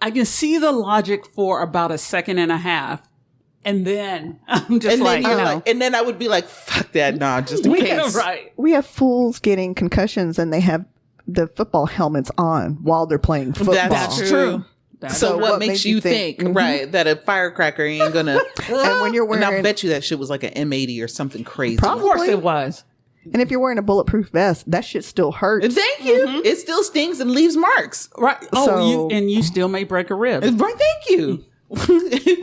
I can see the logic for about a second and a half. And then I'm just and then I would be like, fuck that. Nah, just in case. Right. We have fools getting concussions and they have the football helmets on while they're playing football. That's true. So what makes you think right, that a firecracker ain't gonna... And when you're wearing... And I bet you that shit was like an M80 or something crazy. Probably. Of course it was. And if you're wearing a bulletproof vest, that shit still hurts. Thank you. Mm-hmm. It still stings and leaves marks. Right. Oh, you still may break a rib. Right. Thank you.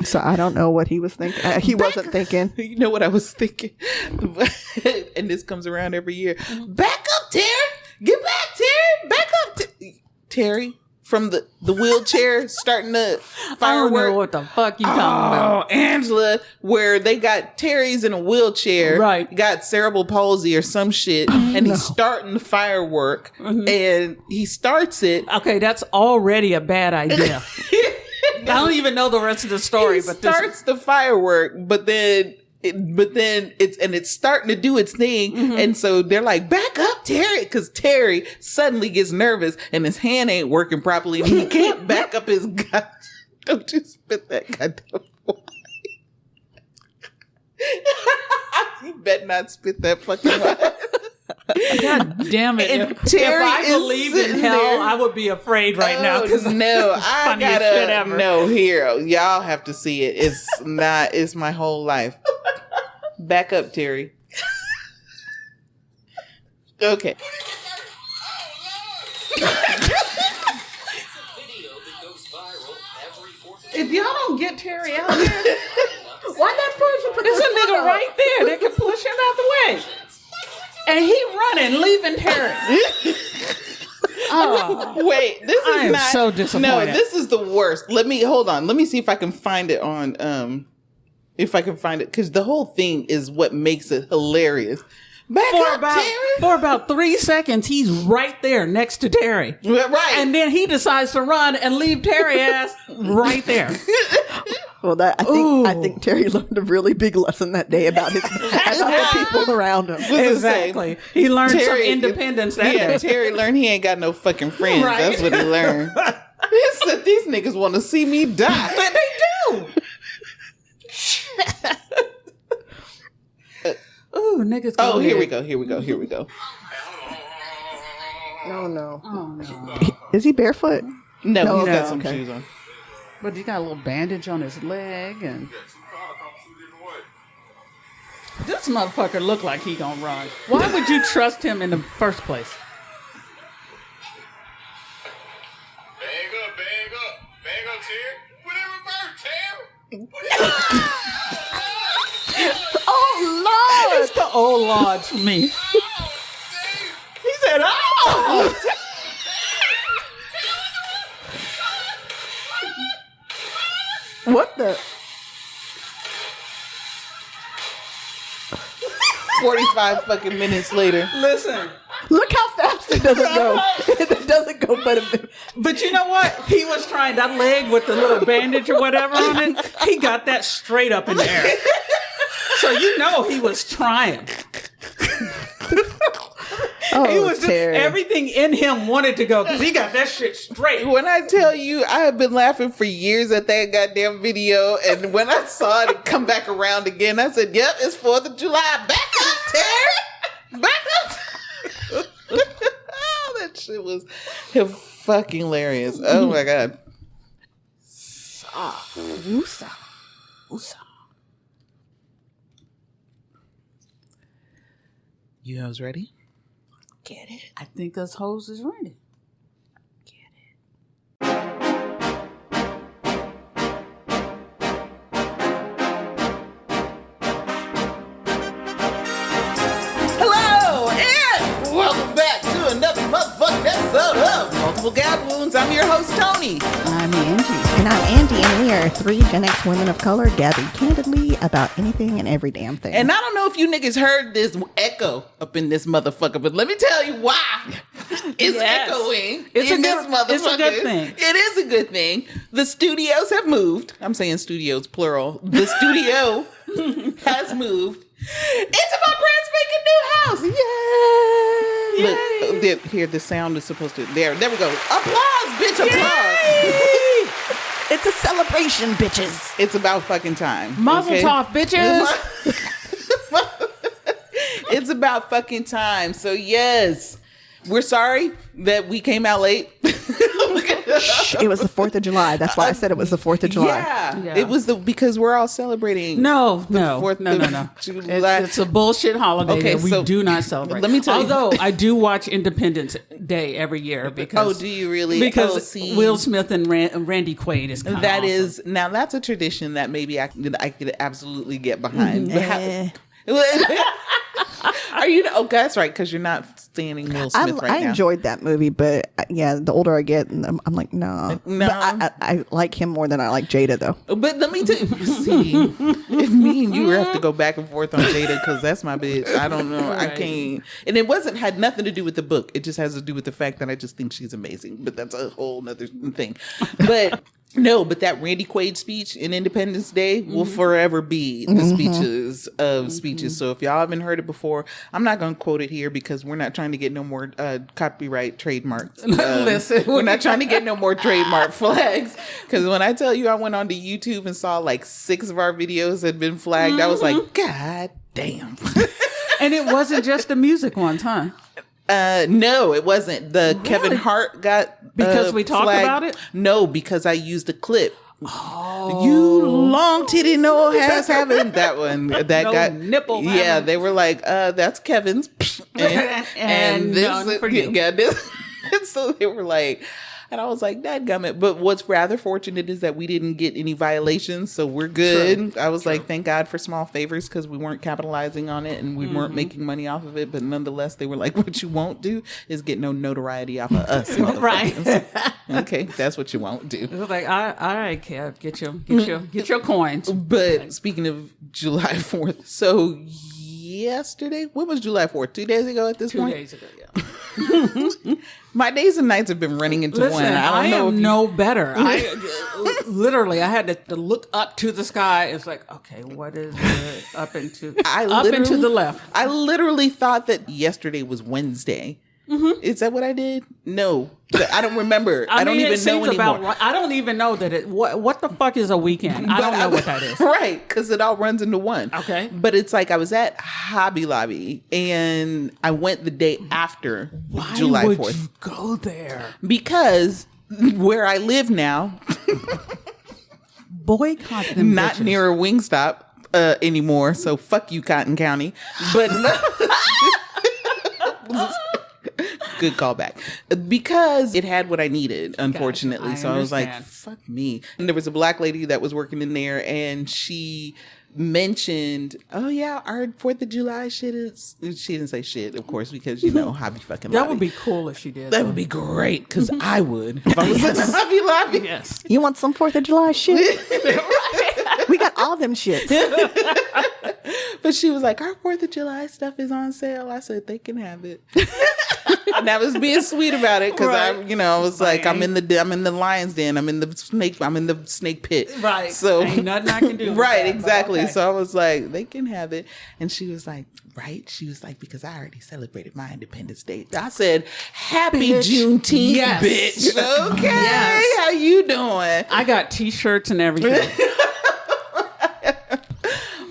So I don't know what he was thinking. He wasn't thinking. You know what I was thinking? And this comes around every year. Back up, Terry. Get back, Terry. Back up, Terry. From the wheelchair starting the firework. I don't know what the fuck you talking about. Oh, Angela, where they got Terry's in a wheelchair. Right. Got cerebral palsy or some shit. And he's starting the firework. And he starts it. Okay, that's already a bad idea. I don't even know the rest of the story. He starts the firework, but then it's starting to do its thing. And so they're like, back up, Terry, because Terry suddenly gets nervous and his hand ain't working properly and he can't back up his gun. Don't you spit that goddamn wine. You better not spit that fucking wine. God damn it. And If Terry I believed in hell, there. I would be afraid right now. No, I gotta, ever. no, here, y'all have to see it. It's my whole life. Back up, Terry. Okay. If y'all don't get Terry out there, why that person put this nigga right there that can push him out the way? And he running, leaving Terry. Oh. Wait, this is I am so disappointed. No, this is the worst. Hold on. Let me see if I can find it on because the whole thing is what makes it hilarious. For about 3 seconds, he's right there next to Terry. Right. And then he decides to run and leave Terry ass right there. Well, I think Terry learned a really big lesson that day about the people around him. Exactly. He learned some independence that day. Terry learned he ain't got no fucking friends. Right. That's what he learned. He said, these niggas want to see me die. But they do. Ooh, niggas. Here we go. Oh no. Oh no. Is he barefoot? No, he's got some shoes on. But he got a little bandage on his leg, and this motherfucker look like he gonna run. Why would you trust him in the first place? Bag up, Terry. Put it in reverse, Terry. Oh Lord! It's the old Lord for me. He said, "Oh." What the? 45 fucking minutes later. Listen. Look how fast it doesn't go. It doesn't go but a bit. But you know what? He was trying that leg with the little bandage or whatever on it. He got that straight up in the air. So you know he was trying. Oh, he was Terry. Everything in him wanted to go because he got that shit straight. When I tell you, I have been laughing for years at that goddamn video, and when I saw it come back around again, I said, "Yep, it's 4th of July. Back up, Terry. Back up." Oh, that shit was fucking hilarious. Oh my god. Woosah. You hoes ready? Get it. I think us hoes is ready. Hello, and welcome back to another motherfucking episode of Multiple Gab Wounds. I'm your host, Toni. I'm Angie. And I'm Andy, and we are 3 Gen X women of color gathering candidly about anything and every damn thing. And I don't know if you niggas heard this echo up in this motherfucker, but let me tell you why it's echoing. It's in a this good, motherfucker. it's a good thing. It is a good thing. The studios have moved. I'm saying studios plural. The studio has moved into my brand spanking new house. Yay! Look, here the sound is supposed to. There we go. Applause, bitch! Applause. celebration, bitches. It's about fucking time. Mazel tov, bitches. It's about fucking time. So yes, we're sorry that we came out late. It was the 4th of July. That's why I said it was the 4th of July. Yeah. It was because we're all celebrating. No. 4th of July. It's a bullshit holiday that we so do not celebrate. let me tell you. Although I do watch Independence Day every year because. Oh, do you really? Because Will Smith and Randy Quaid is kinda That awesome. is now that's a tradition that maybe I could absolutely get behind. Eh. Are you? Oh, that's right, because you're not standing Will Smith right I now. enjoyed that movie, but yeah, the older I get, I'm like, no. No. But I like him more than I like Jada, though. But let me tell you, see, if me and you have to go back and forth on Jada, because that's my bitch. I don't know. I Right. can't. And it had nothing to do with the book. It just has to do with the fact that I just think she's amazing. But that's a whole nother thing. But no, but that Randy Quaid speech in Independence Day will forever be the speeches of speeches. So if y'all haven't heard it before, I'm not going to quote it here because we're not trying to get no more copyright trademarks. Listen, we're not trying to get no more trademark flags. Because when I tell you I went onto YouTube and saw like 6 of our videos had been flagged, I was like, God damn. And it wasn't just the music ones, huh? No, it wasn't. The Kevin Hart got Because we talked flagged. about it? No, because I used a clip. Oh, you long titty no ass having that one. That No got nipple Yeah, having. they were like, "That's Kevin's," And none for you. Yeah, this. And so they were like. And I was like, dadgummit. But what's rather fortunate is that we didn't get any violations. So we're good. True. I was like, thank God for small favors because we weren't capitalizing on it and we weren't making money off of it. But nonetheless, they were like, what you won't do is get no notoriety off of us. Right. Okay, that's what you won't do. It was like, all right, Kev, get your coins. But speaking of July 4th, so yesterday, when was July 4th? 2 days ago at this 2 point? days ago, yeah. My days and nights have been running into Listen, one. I know am if no better. I literally, I had to look up to the sky. It's like, okay, what is it up into the left? I literally thought that yesterday was Wednesday. Is that what I did? No, I don't remember. I don't even know anymore. I don't even know that it. What the fuck is a weekend? I don't know what that is. Right, because it all runs into one. Okay. But it's like I was at Hobby Lobby and I went the day after July 4th. Why would you go there? Because where I live now, Boycott them. not bitches. near a Wingstop anymore. So fuck you, Cotton County. But good callback. Because it had what I needed, unfortunately. Gotcha. So I was like, understand. fuck me. And there was a black lady that was working in there and she mentioned, oh yeah, our 4th of July shit is, she didn't say shit, of course, because you know, Hobby fucking That Lobby. would be cool if she did. That would be great, because I would. If I was in Hobby Lobby. Yes. You want some 4th of July shit? We got all them shits. But she was like, our 4th of July stuff is on sale. I said, they can have it. And I was being sweet about it because Right. I was like, I'm in the lion's den. I'm in the snake pit. Right. So Ain't nothing I can do. with right, that, but exactly. okay. So I was like, they can have it. And she was like, right? She was like, because I already celebrated my Independence Day. I said, happy Bitch. Juneteenth, Yes. bitch. Okay. Yes. How you doing? I got T-shirts and everything.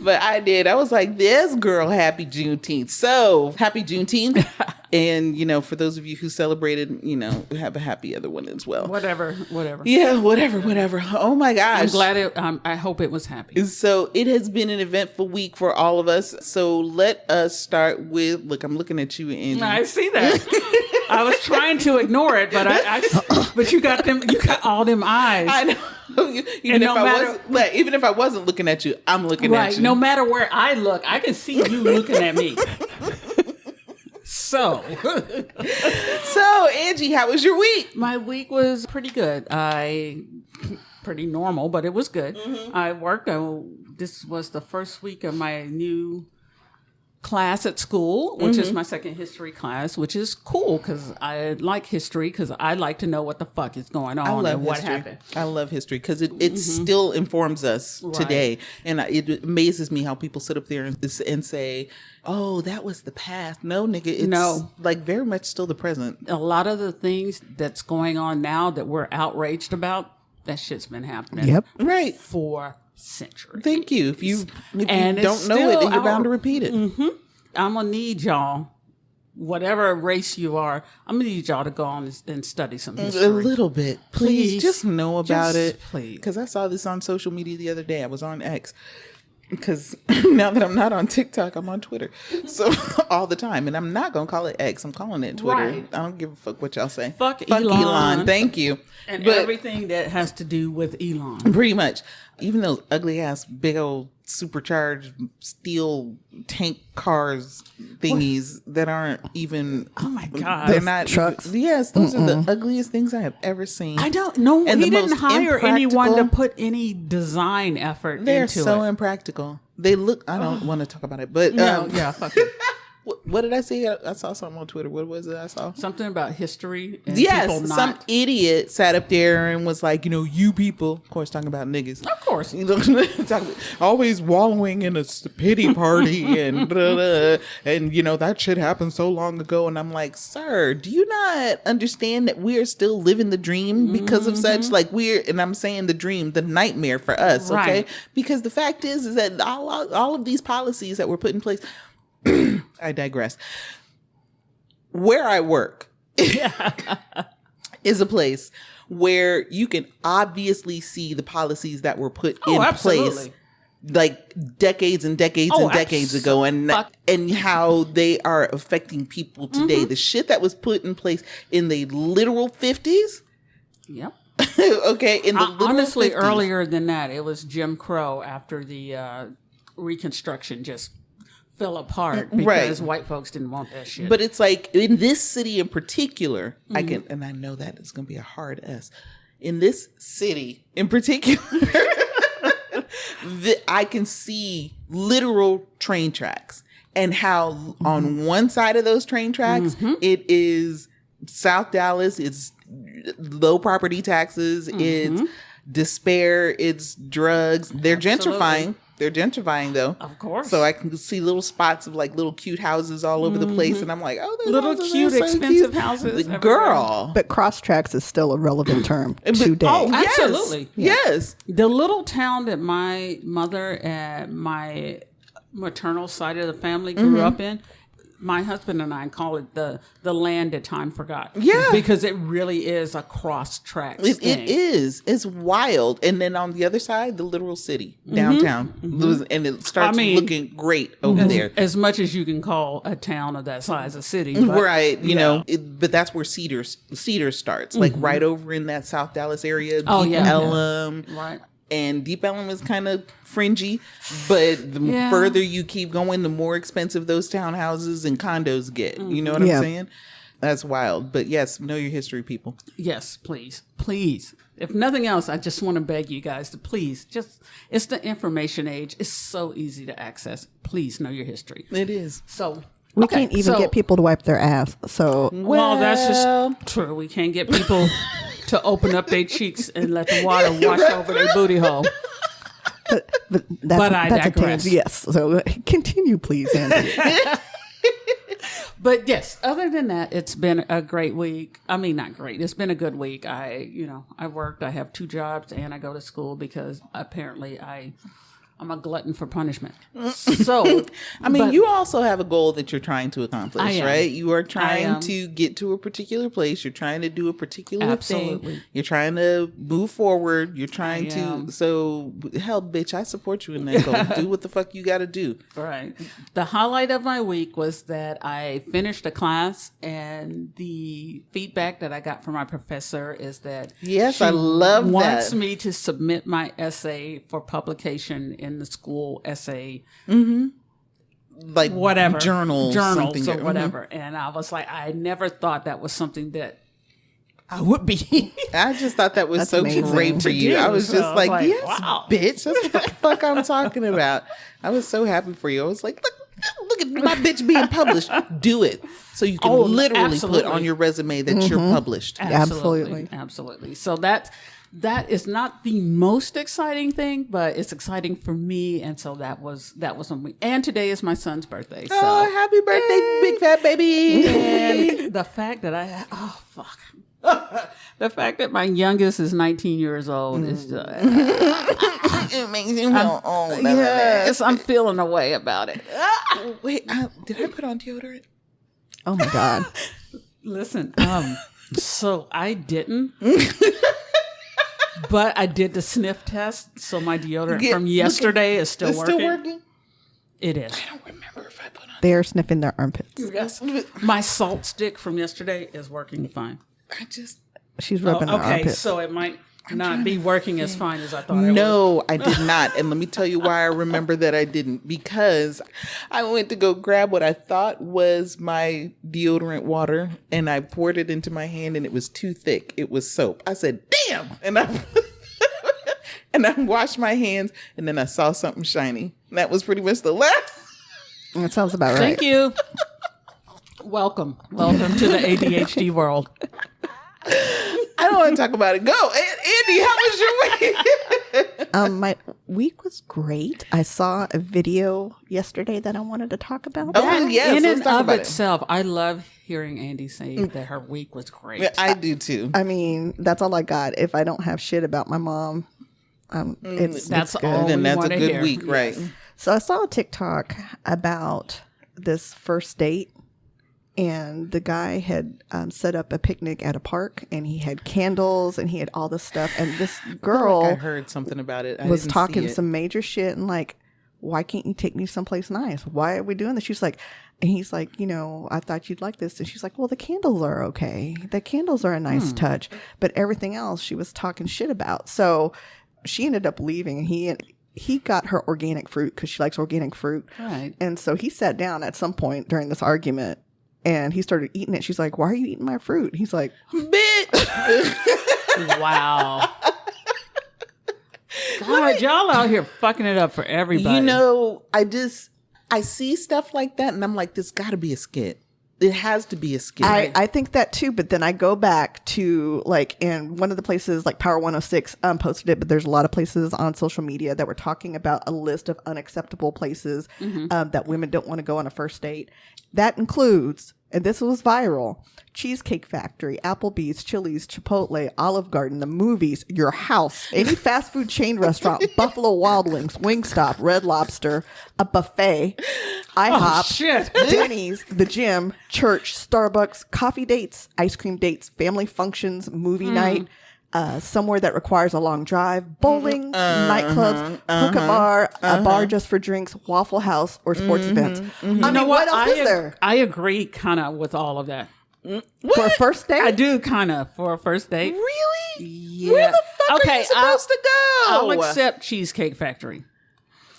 But I did. I was like, this girl, happy Juneteenth. So happy Juneteenth. And, for those of you who celebrated, have a happy other one as well. whatever. Yeah, whatever. Oh my gosh. I'm glad I hope it was happy. So it has been an eventful week for all of us. So let us start with, look, I'm looking at you, Angie. I see that. I was trying to ignore it, but but you got all them eyes. I know. Even if I wasn't looking at you, I'm looking at you. No matter where I look, I can see you looking at me. So Angie, how was your week? my week was pretty good. Pretty normal, but it was good. Mm-hmm. I worked. This was the first week of my new class at school, which is my second history class, which is cool because I like history because I like to know what the fuck is going on and what happened. I love history because it still informs us today. And it amazes me how people sit up there and say, oh, that was the past. No, nigga, it's like very much still the present. A lot of the things that's going on now that we're outraged about that shit's been happening. Yep. Right. For centuries. Thank you. If you And don't it's know it, still then you're bound our- to repeat it. I'm gonna need y'all, whatever race you are, I'm gonna need y'all to go on and study some history. A little bit. Please, Please. just know about Just it. please. Because I saw this on social media the other day. I was on X. Because now that I'm not on TikTok, I'm on Twitter. So all the time. And I'm not going to call it X. I'm calling it Twitter. Right. I don't give a fuck what y'all say. Fuck Elon. Thank you. And But everything that has to do with Elon. pretty much. Even those ugly ass, big old supercharged steel tank cars thingies that aren't even. Oh my God. They're not trucks. Yes, those are the ugliest things I have ever seen. I don't know. And He the didn't most hire anyone to impractical- put any design effort They're into so it. impractical. They look. I don't want to talk about it, but No, yeah, fuck it. what did I say? I saw something on Twitter. What was it? I saw. Something about history. And Yes, people not, some idiot sat up there and was like, you people, of course, talking about niggas. Of course. You know, always wallowing in a pity party and and that shit happened so long ago. And I'm like, sir, do you not understand that we are still living the dream because of such? Like and I'm saying the dream, the nightmare for us, okay? Right. Because the fact is that all of these policies that were put in place. I digress. Where I work is a place where you can obviously see the policies that were put in absolutely. place like decades and decades and decades ago and how they are affecting people today. The shit that was put in place in the literal 50s. Yep. Okay, in the literal Honestly, 50s. earlier than that, it was Jim Crow after the Reconstruction just fell apart because white folks didn't want that shit. But it's like in this city in particular, I know that it's going to be a hard S. In this city in particular, I can see literal train tracks and how on one side of those train tracks, it is South Dallas, it's low property taxes, it's despair, it's drugs. They're gentrifying. They're gentrifying though. Of course. So I can see little spots of like little cute houses all over the place. And I'm like, oh, those Little houses cute, are so expensive cute. houses everywhere. Girl. But cross tracks is still a relevant term today. oh, Yes. absolutely. Yes. The little town that my mother and my maternal side of the family grew up in, my husband and I call it the land that time forgot. Yeah. Because it really is a cross track It thing. is. It's wild. And then on the other side, the literal city, downtown. And it starts looking great over there. As much as you can call a town of that size a city. But, Right, but that's where Cedar starts, like right over in that South Dallas area. Oh, Deep yeah. Ellum, Right. and Deep Ellum is kind of fringy, but the further you keep going, the more expensive those townhouses and condos get. You know what I'm saying? That's wild. But yes, know your history, people. Yes, please. Please. If nothing else, I just want to beg you guys to please it's the information age. It's so easy to access. Please know your history. It is. So We can't even get people to wipe their ass. So Well, that's just true. We can't get people to open up their cheeks and let the water wash over their booty hole. but I digress. Yes. So continue, please, Andy. But yes, other than that, it's been a great week. I mean, not great. It's been a good week. I worked. I have 2 jobs, and I go to school because apparently I'm a glutton for punishment. So, I mean, you also have a goal that you're trying to accomplish, am. right? You are I trying am. to get to a particular place. You're trying to do a particular Absolutely. thing. You're trying to move forward. You're trying I to. am. So, hell, bitch, I support you in that goal. Do what the fuck you got to do. right. The highlight of my week was that I finished a class, and the feedback that I got from my professor is that Yes, I love wants that. me to submit my essay for publication in the school essay Like whatever journals or Mhm. whatever. And I was like, I never thought that was something that I would be. I just thought that was That's so amazing. great for To you. do. I was So just I was like, like, yes, wow. bitch. That's what the fuck I'm talking about. I was so happy for you. I was like, look at my bitch being published. Do it. So you can literally absolutely. put on your resume that you're published. Absolutely. Absolutely. So that is not the most exciting thing, but it's exciting for me. And so that was on me. And today is my son's birthday. Oh, So happy birthday, big fat baby. and the fact that The fact that my youngest is 19 years old is just, It makes you feel old. yes, I'm feeling a way about it. Wait, did I put on deodorant? Oh my God. Listen, so I didn't, but I did the sniff test, so my deodorant from yesterday is still It's working. still working? It is. I don't remember if I put on. They're sniffing their armpits. Yes. My salt stick from yesterday is working fine. She's rubbing her Okay, armpits. so it might not be working as fine as I thought it would. No, I did not. And let me tell you why I remember that I didn't. Because I went to go grab what I thought was my deodorant water, and I poured it into my hand, and it was too thick. It was soap. I said, damn. And I washed my hands, and then I saw something shiny. And that was pretty much the last. That sounds about right. Thank you. Welcome to the ADHD world. I don't want to talk about it. Go, Andy. How was your week? My week was great. I saw a video yesterday that I wanted to talk about. Oh, yes. In Let's and talk of about itself, I love hearing Andy say that her week was great. it. I do too. I mean, that's all I got. If I don't have shit about my mom, it's That's good. all. Then we that's a wanna good hear. week, right? So I saw a TikTok about this first date, and the guy had set up a picnic at a park, and he had candles, and he had all this stuff, and this girl I heard something about it. I was didn't talking see it. some major shit, and like, why can't you take me someplace nice? Why are we doing this? She's like, and he's like, I thought you'd like this. And she's like, well, the candles are okay. The candles are a nice touch, but everything else she was talking shit about. So she ended up leaving, and he got her organic fruit because she likes organic fruit. Right. And so he sat down at some point during this argument, and he started eating it. She's like, why are you eating my fruit? He's like, bitch. Wow. God, y'all out here fucking it up for everybody. I see stuff like that, and I'm like, this got to be a skit. It has to be a skit. I think that too, but then I go back to like in one of the places like Power 106 posted it, but there's a lot of places on social media that were talking about a list of unacceptable places that women don't want to go on a first date. That includes, and this was viral, Cheesecake Factory, Applebee's, Chili's, Chipotle, Olive Garden, the movies, your house, any fast food chain restaurant, Buffalo Wild Wings, Wingstop, Red Lobster, a buffet, IHOP, shit. Denny's, the gym, church, Starbucks, coffee dates, ice cream dates, family functions, movie night, somewhere that requires a long drive, bowling, nightclubs, hookah bar, a bar just for drinks, Waffle House, or sports events. I mean, what else is there? I agree kind of with all of that. For a first date? I do kind of for a first date. Really? Yeah. Where the fuck are you supposed to go? I'll accept Cheesecake Factory.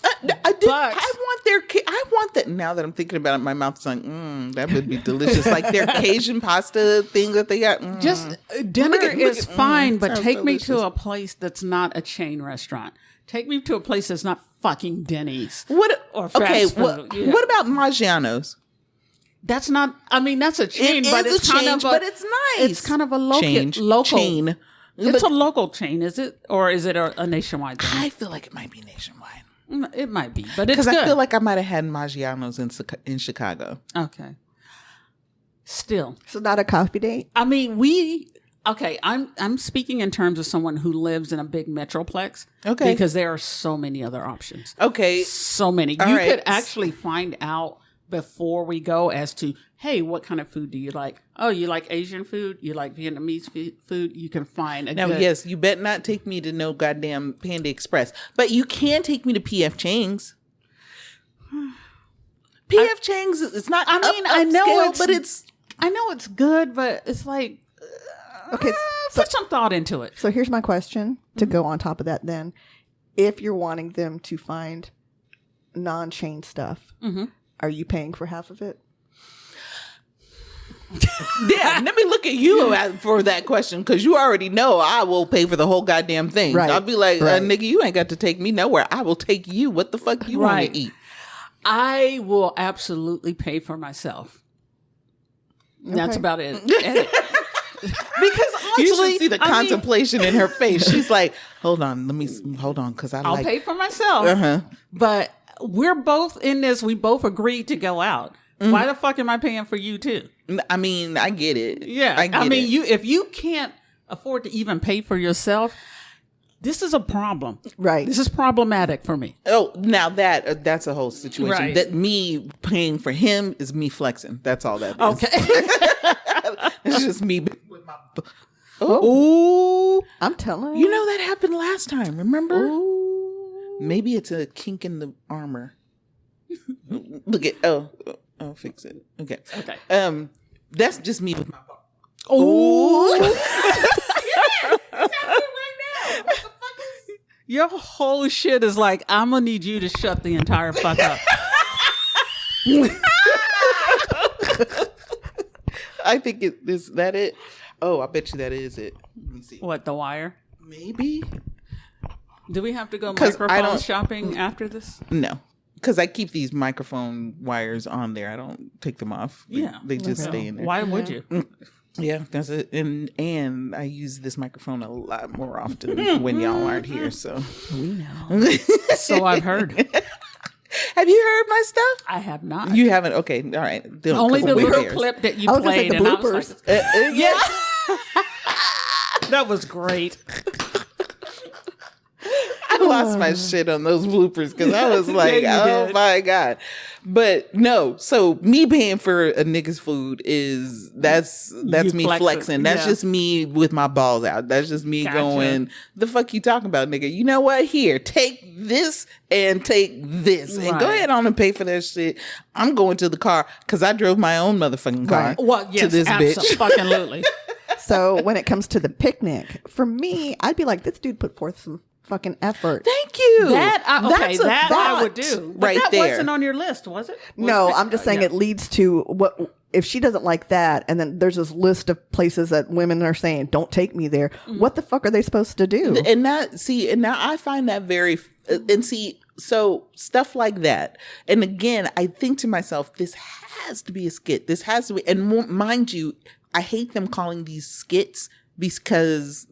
I do. But- I want I want that. Now that I'm thinking about it, my mouth's like, that would be delicious. Like their Cajun pasta thing that they got. Just dinner is fine, but sounds take me to delicious. a place that's not a chain restaurant. Take me to a place that's not fucking Denny's. What? Or fast Okay. food, yeah. What about Maggiano's? That's not. I mean, that's a chain, It but is it's a kind change, of. but it's nice. It's kind of a local. Chain. It's a local chain, is it, or is it a nationwide thing? I feel like it might be nationwide It might be, but it's because good. I feel like I might have had Maggiano's in Chicago. Okay. Still, So not a coffee date? I mean, I'm speaking in terms of someone who lives in a big metroplex. Okay. Because there are so many other options. Okay. So many. All You right. could actually find out before we go as to, hey, what kind of food do you like? Oh, you like Asian food? You like Vietnamese food? You can find a Now, good... yes, you bet not take me to no goddamn Panda Express, but you can take me to PF Chang's. PF Chang's is not. I mean, I know upscale, it's, but it's. I know it's good, but it's like, Okay, put some thought into it. so here's my question to go on top of that then. If you're wanting them to find non-chain stuff, are you paying for half of it? Yeah, let me look at you for that question because you already know I will pay for the whole goddamn thing. Right, I'll be like, right. nigga, you ain't got to take me nowhere. I will take you. What the fuck you want Right. to eat? I will absolutely pay for myself. That's Okay. about it. Because honestly, You should see the I mean, contemplation in her face. She's like, hold on, because I'll like. pay for myself. Uh-huh. But we're both in this. We both agreed to go out. Why the fuck am I paying for you too? I mean, I get it. Yeah. I mean, if you can't afford to even pay for yourself, this is a problem. Right. This is problematic for me. Oh, now that's a whole situation. Right. That me paying for him is me flexing. That's all that is. Okay. It's just me with my. Oh, I'm telling you. You know that happened last time. Remember? Ooh. Maybe it's a kink in the armor. Look at I'll fix it. Okay. That's just me with my. Oh. Your whole shit is like, I'm gonna need you to shut the entire fuck up. I think is that it? Oh, I bet you that is it. Let me see. What, The Wire? Maybe. Do we have to go microphone shopping after this? No, because I keep these microphone wires on there. I don't take them off. They just stay in there. Why would you? Yeah, that's it. And I use this microphone a lot more often when y'all aren't here. So We know. So I've heard. Have you heard my stuff? I have not. You haven't? Okay, all right. Only the little clip that you I was gonna say played. the And I was bloopers. like, yeah. That was great. I lost my shit on those bloopers because I was like, Yeah, you oh did. my God. But no, so me paying for a nigga's food that's You me flexing, flexing. That's yeah. just me with my balls out. That's just me Gotcha. going, the fuck you talking about, nigga? You know what? Here, take this and take this. And go Right. ahead on and pay for that shit. I'm going to the car because I drove my own motherfucking car Right. Well, yes, to this bitch. absolutely. So when it comes to the picnic, for me, I'd be like, this dude put forth some fucking effort. Thank you. That That's a I would thought do. But right that there. wasn't on your list, was it? No, I'm just saying Yeah. it leads to what if she doesn't like that, and then there's this list of places that women are saying, don't take me there. What the fuck are they supposed to do? And now I find that very, and see, so stuff like that. And again, I think to myself, this has to be a skit. This has to be, and mind you, I hate them calling these skits because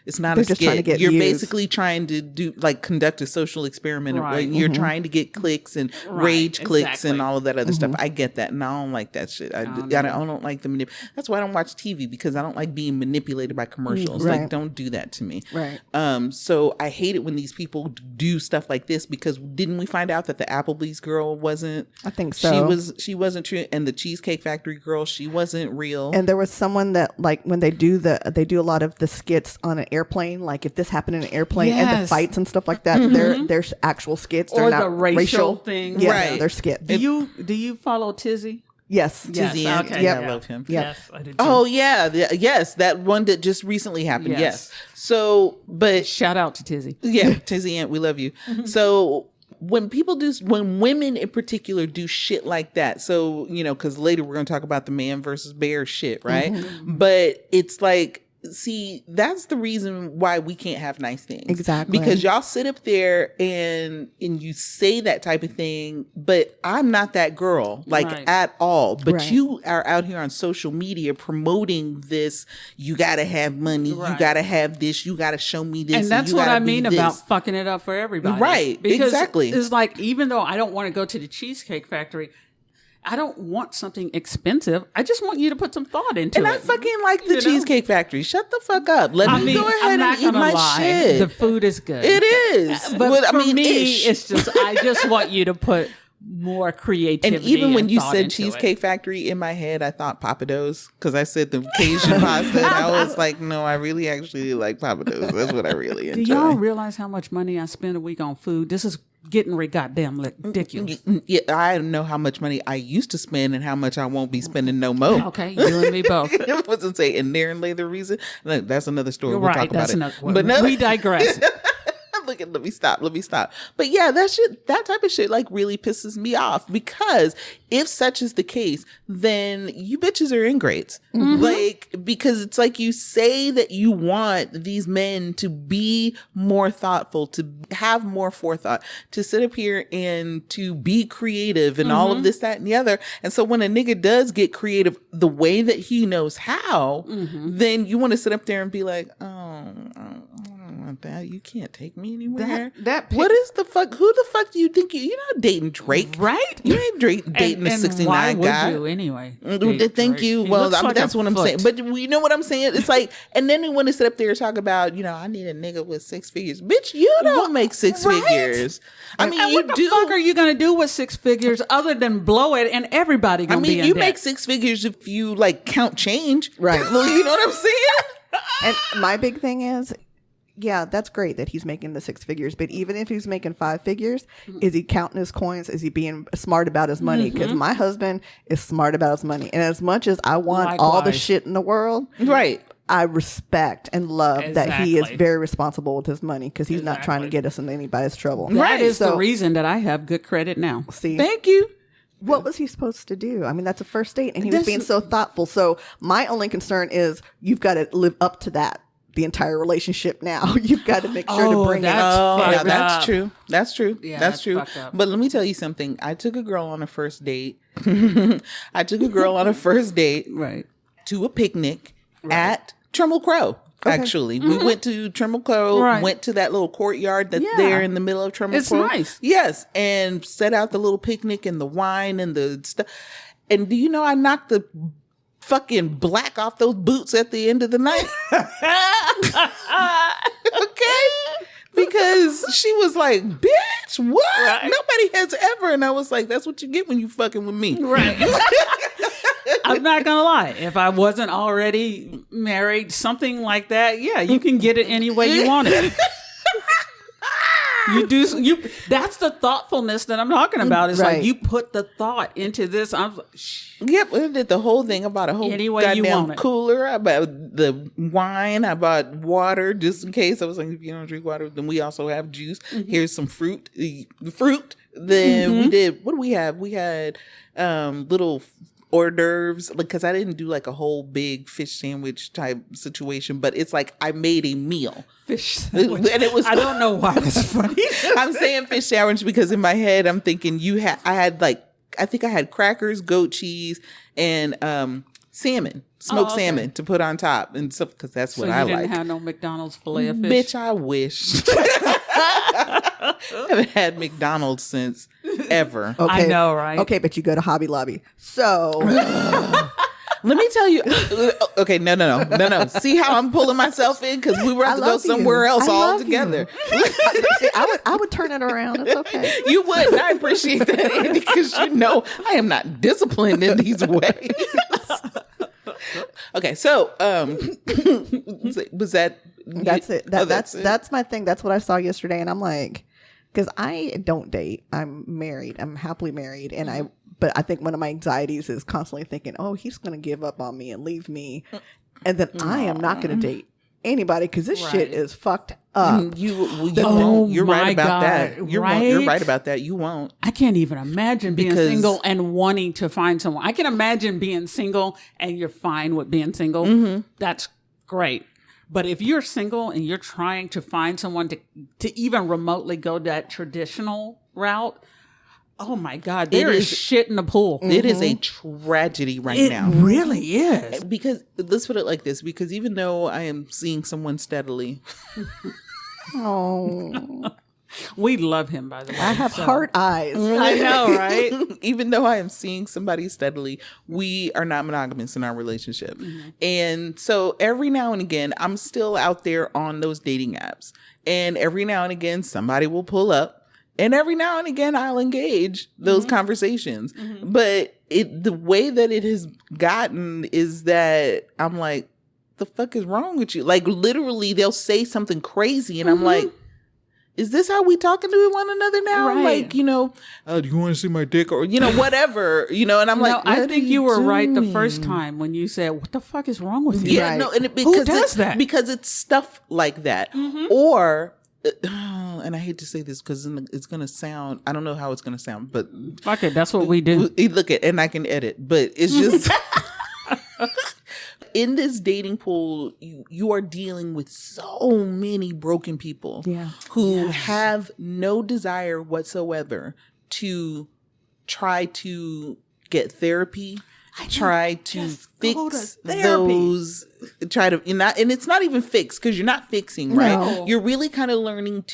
it's not They're a just skit. trying to get You're views. basically trying to conduct a social experiment. Right. You're trying to get clicks and Right, rage clicks exactly. and all of that other stuff. I get that. And I don't like that shit. I don't like the that's why I don't watch TV, because I don't like being manipulated by commercials. Right. Like, don't do that to me. Right. So I hate it when these people do stuff like this, because didn't we find out that the Applebee's girl wasn't? I think so. She wasn't true, and the Cheesecake Factory girl, she wasn't real. And there was someone that, like, when they do a lot of the skits on an airplane, like if this happened in an airplane and the Yes. fights and stuff like that, there's actual skits. They're Or not the racial thing. Yeah, Right. they're skits. Do you follow Tizzy? Yes. Yes, Tizzy Ant, okay. yeah, I Yep. love him. Yep. Yes, I do too. Oh yeah, yes, that one that just recently happened. Yes. Yes. So, but Shout out to Tizzy. yeah, Tizzy Ant, we love you. So when women in particular do shit like that, so because later we're gonna talk about the man versus bear shit, right? But it's like, see, that's the reason why we can't have nice things. Exactly. Because y'all sit up there and you say that type of thing, but I'm not that girl, like, Right. at all. But Right. you are out here on social media promoting this. You gotta have money. You Right. gotta have this. You gotta show me this. And that's you what gotta I be mean this. about fucking it up for everybody. Right, Because exactly. It's like, even though I don't want to go to the Cheesecake Factory, I don't want something expensive. I just want you to put some thought into And it. I fucking like the You know? Cheesecake Factory. Shut the fuck up. Let me go ahead I'm not and eat gonna my lie. shit. The food is good. It is. But for me, ish. it's just, I just want you to put more creativity. And even when you thought said into Cheesecake it. Factory, in my head, I thought Papados, because I said the Cajun pasta. And I was like, no, I really actually like Papados. That's what I really Do enjoy. y'all realize how much money I spend a week on food? This is getting goddamn ridiculous. Yeah, I know how much money I used to spend and how much I won't be spending no more. Okay, you and me both. It wasn't say, and therein lay the reason. Look, that's another story. You're We'll right. talk about That's it. another. But no, we digress. let me stop. But yeah, that type of shit like really pisses me off, because if such is the case, then you bitches are ingrates. Like, because it's like, you say that you want these men to be more thoughtful, to have more forethought, to sit up here and to be creative and all of this, that, and the other. And so when a nigga does get creative the way that he knows how, then you want to sit up there and be like, oh, I don't want something. You can't take me anywhere. What is the fuck? Who the fuck do you think you're not dating Drake, right? You ain't dating a 69 why guy. Would you anyway? Thank you. Well, that's what I'm saying. But you know what I'm saying? It's like, and then they want to sit up there and talk about, I need a nigga with 6 figures. Bitch, you don't make 6 figures. I mean, what the fuck are you gonna do with 6 figures other than blow it and everybody gonna be in you debt? make 6 figures if you like count change, Right. You know what I'm saying? And my big thing is, yeah, that's great that he's making the 6 figures, but even if he's making 5 figures, is he counting his coins? Is he being smart about his money? Because my husband is smart about his money. And as much as I want all the shit in the world, right, I respect and love that he is very responsible with his money because he's not trying to get us in anybody's trouble. That is the reason that I have good credit now. See, thank you. What was he supposed to do? I mean, that's a first date, and he was being so thoughtful. So my only concern is you've got to live up to that the entire relationship now. You've got to make sure to bring it up. Yeah, that's true. That's true. Yeah, that's true. But let me tell you something. I took a girl on a first date. Right. To a picnic at Trimble Crow. Actually, we went to Trimble Crow, went to that little courtyard that's there in the middle of Trimble Crow. It's nice. Yes, and set out the little picnic and the wine and the stuff. And do you know I knocked the fucking black off those boots at the end of the night? Okay? Because she was like, bitch, what? Right. Nobody has ever. And I was like, that's what you get when you fucking with me. Right. I'm not going to lie. If I wasn't already married, something like that, yeah, you can get it any way you want it. That's the thoughtfulness that I'm talking about. It's like you put the thought into this. I'm like, yep, I did the whole thing. I bought a whole goddamn cooler. I bought the wine. I bought water just in case. I was like, if you don't drink water, then we also have juice. Here's some fruit. Then we did, what do we have? We had little hors d'oeuvres, because I didn't do like a whole big fish sandwich type situation, but it's like I made a meal. Fish sandwich. And it was, I don't know why that's funny. I'm saying fish sandwich because in my head I'm thinking I think I had crackers, goat cheese, and salmon, smoked salmon to put on top and stuff, because that's what I like. So you didn't have no McDonald's filet of fish? Bitch, I wish. I haven't had McDonald's since ever. Okay. I know, right? Okay, but you go to Hobby Lobby. So let me tell you. Okay, no. See how I'm pulling myself in? Because we were about to go somewhere else all together. See, I would turn it around. It's okay. You would. And I appreciate that, Andy, because I am not disciplined in these ways. Okay, so was that? That's it. That's my thing. That's what I saw yesterday, and I'm like, because I don't date. I'm married. I'm happily married, and but I think one of my anxieties is constantly thinking, oh, he's going to give up on me and leave me, and then I am not going to date anybody because this shit is fucked up. You won't. You're right about that. You're right? right about that. You won't. I can't even imagine being single and wanting to find someone. I can imagine being single and you're fine with being single. That's great. But if you're single and you're trying to find someone to even remotely go that traditional route, oh my God, there is shit in the pool. It is a tragedy now. It really is. Because let's put it like this, because even though I am seeing someone steadily. Oh. We love him, by the way. I have heart eyes. I know, right? Even though I am seeing somebody steadily, we are not monogamous in our relationship. And so every now and again, I'm still out there on those dating apps. And every now and again, somebody will pull up. And every now and again, I'll engage those conversations. But the way that it has gotten is that I'm like, the fuck is wrong with you? Like, literally, they'll say something crazy. And I'm like, is this how we talking to one another now? Right. Like, do you want to see my dick? Or, whatever, and I'm like, I think you were right the first time when you said, what the fuck is wrong with you? Yeah, Right. no, and who does that? Because it's stuff like that. Or, and I hate to say this because it's going to sound, I don't know how it's going to sound, but. Fuck it, that's what we do. Look at, and I can edit, but it's just. In this dating pool, you are dealing with so many broken people who have no desire whatsoever to try to get therapy, try to fix therapy. those, try to not, and it's not even fixed because you're not fixing, right? No. You're really kind of learning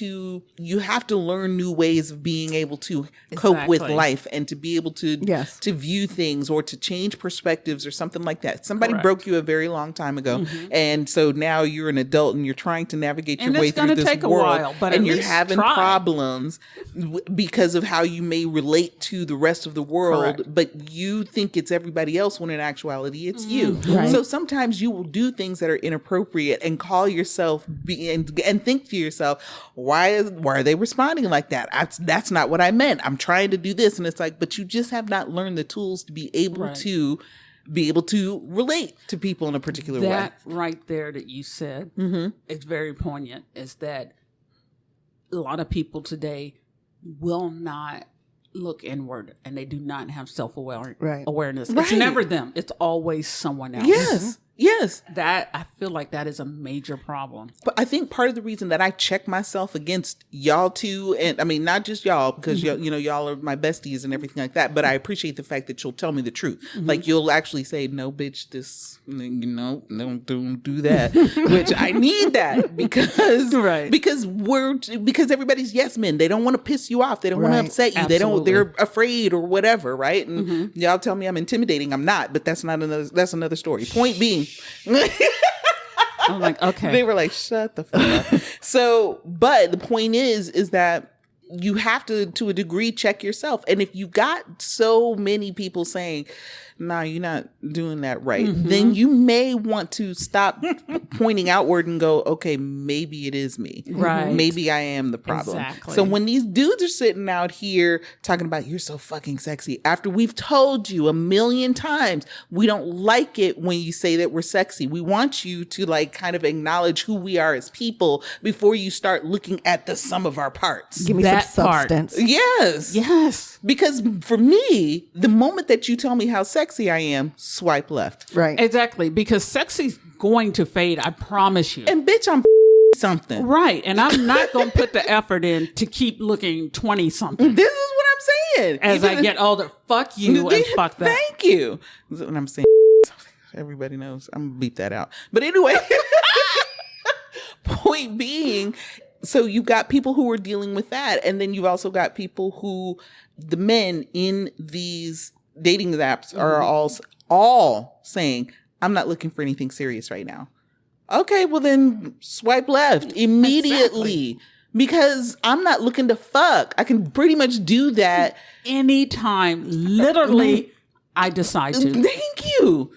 you have to learn new ways of being able to cope with Exactly. life and to be able to Yes. to view things or to change perspectives or something like that. Somebody Correct. broke you a very long time ago, and so now you're an adult and you're trying to navigate your And way it's through gonna this take a world, while, but and at you're least having try. problems because of how you may relate to the rest of the world, Correct. but you think it's everybody else when in actuality it's you. Right. So sometimes you will do things that are inappropriate and call yourself and think to yourself, why are they responding like that? That's not what I meant. I'm trying to do this, and it's like, but you just have not learned the tools to be able Right. to relate to people in a particular way. That right there that you said, it's very poignant, is that a lot of people today will not look inward and they do not have self-awareness. Right. Awareness. It's Right. never them. It's always someone else. Yes. Yes. That, I feel like that is a major problem. But I think part of the reason that I check myself against y'all too, and I mean, not just y'all, because y'all are my besties and everything like that, but I appreciate the fact that you'll tell me the truth. Like, you'll actually say, no, bitch, this, don't do that, which I need that because, Right. because everybody's yes men. They don't want to piss you off. They don't want to Right. upset you. Absolutely. They're afraid or whatever. Right. And y'all tell me I'm intimidating. I'm not, but that's another story. Point being, I'm like, okay. they were like, shut the fuck up. So, but the point is that you have to a degree, check yourself. And if you got so many people saying, nah, you're not doing that right, then you may want to stop pointing outward and go, okay, maybe it is me. Right. Maybe I am the problem. Exactly. So when these dudes are sitting out here talking about, you're so fucking sexy, after we've told you a million times, we don't like it when you say that we're sexy. We want you to like kind of acknowledge who we are as people before you start looking at the sum of our parts. Give me That some part. substance. Yes. Yes. Because for me, the moment that you tell me how sexy I am, swipe left. Right. Exactly. Because sexy's going to fade. I promise you. And bitch, I'm something. Right. And I'm not going to put the effort in to keep looking 20 something. This is what I'm saying. As I get older, fuck you and fuck that. Thank you. That's what I'm saying. Everybody knows. I'm going to beep that out. But anyway, point being, so you got people who are dealing with that. And then you've also got people who, the men in these dating apps are all saying, I'm not looking for anything serious right now. Okay, well then swipe left immediately. Because I'm not looking to fuck. I can pretty much do that Anytime, literally, I decide to. Thank you.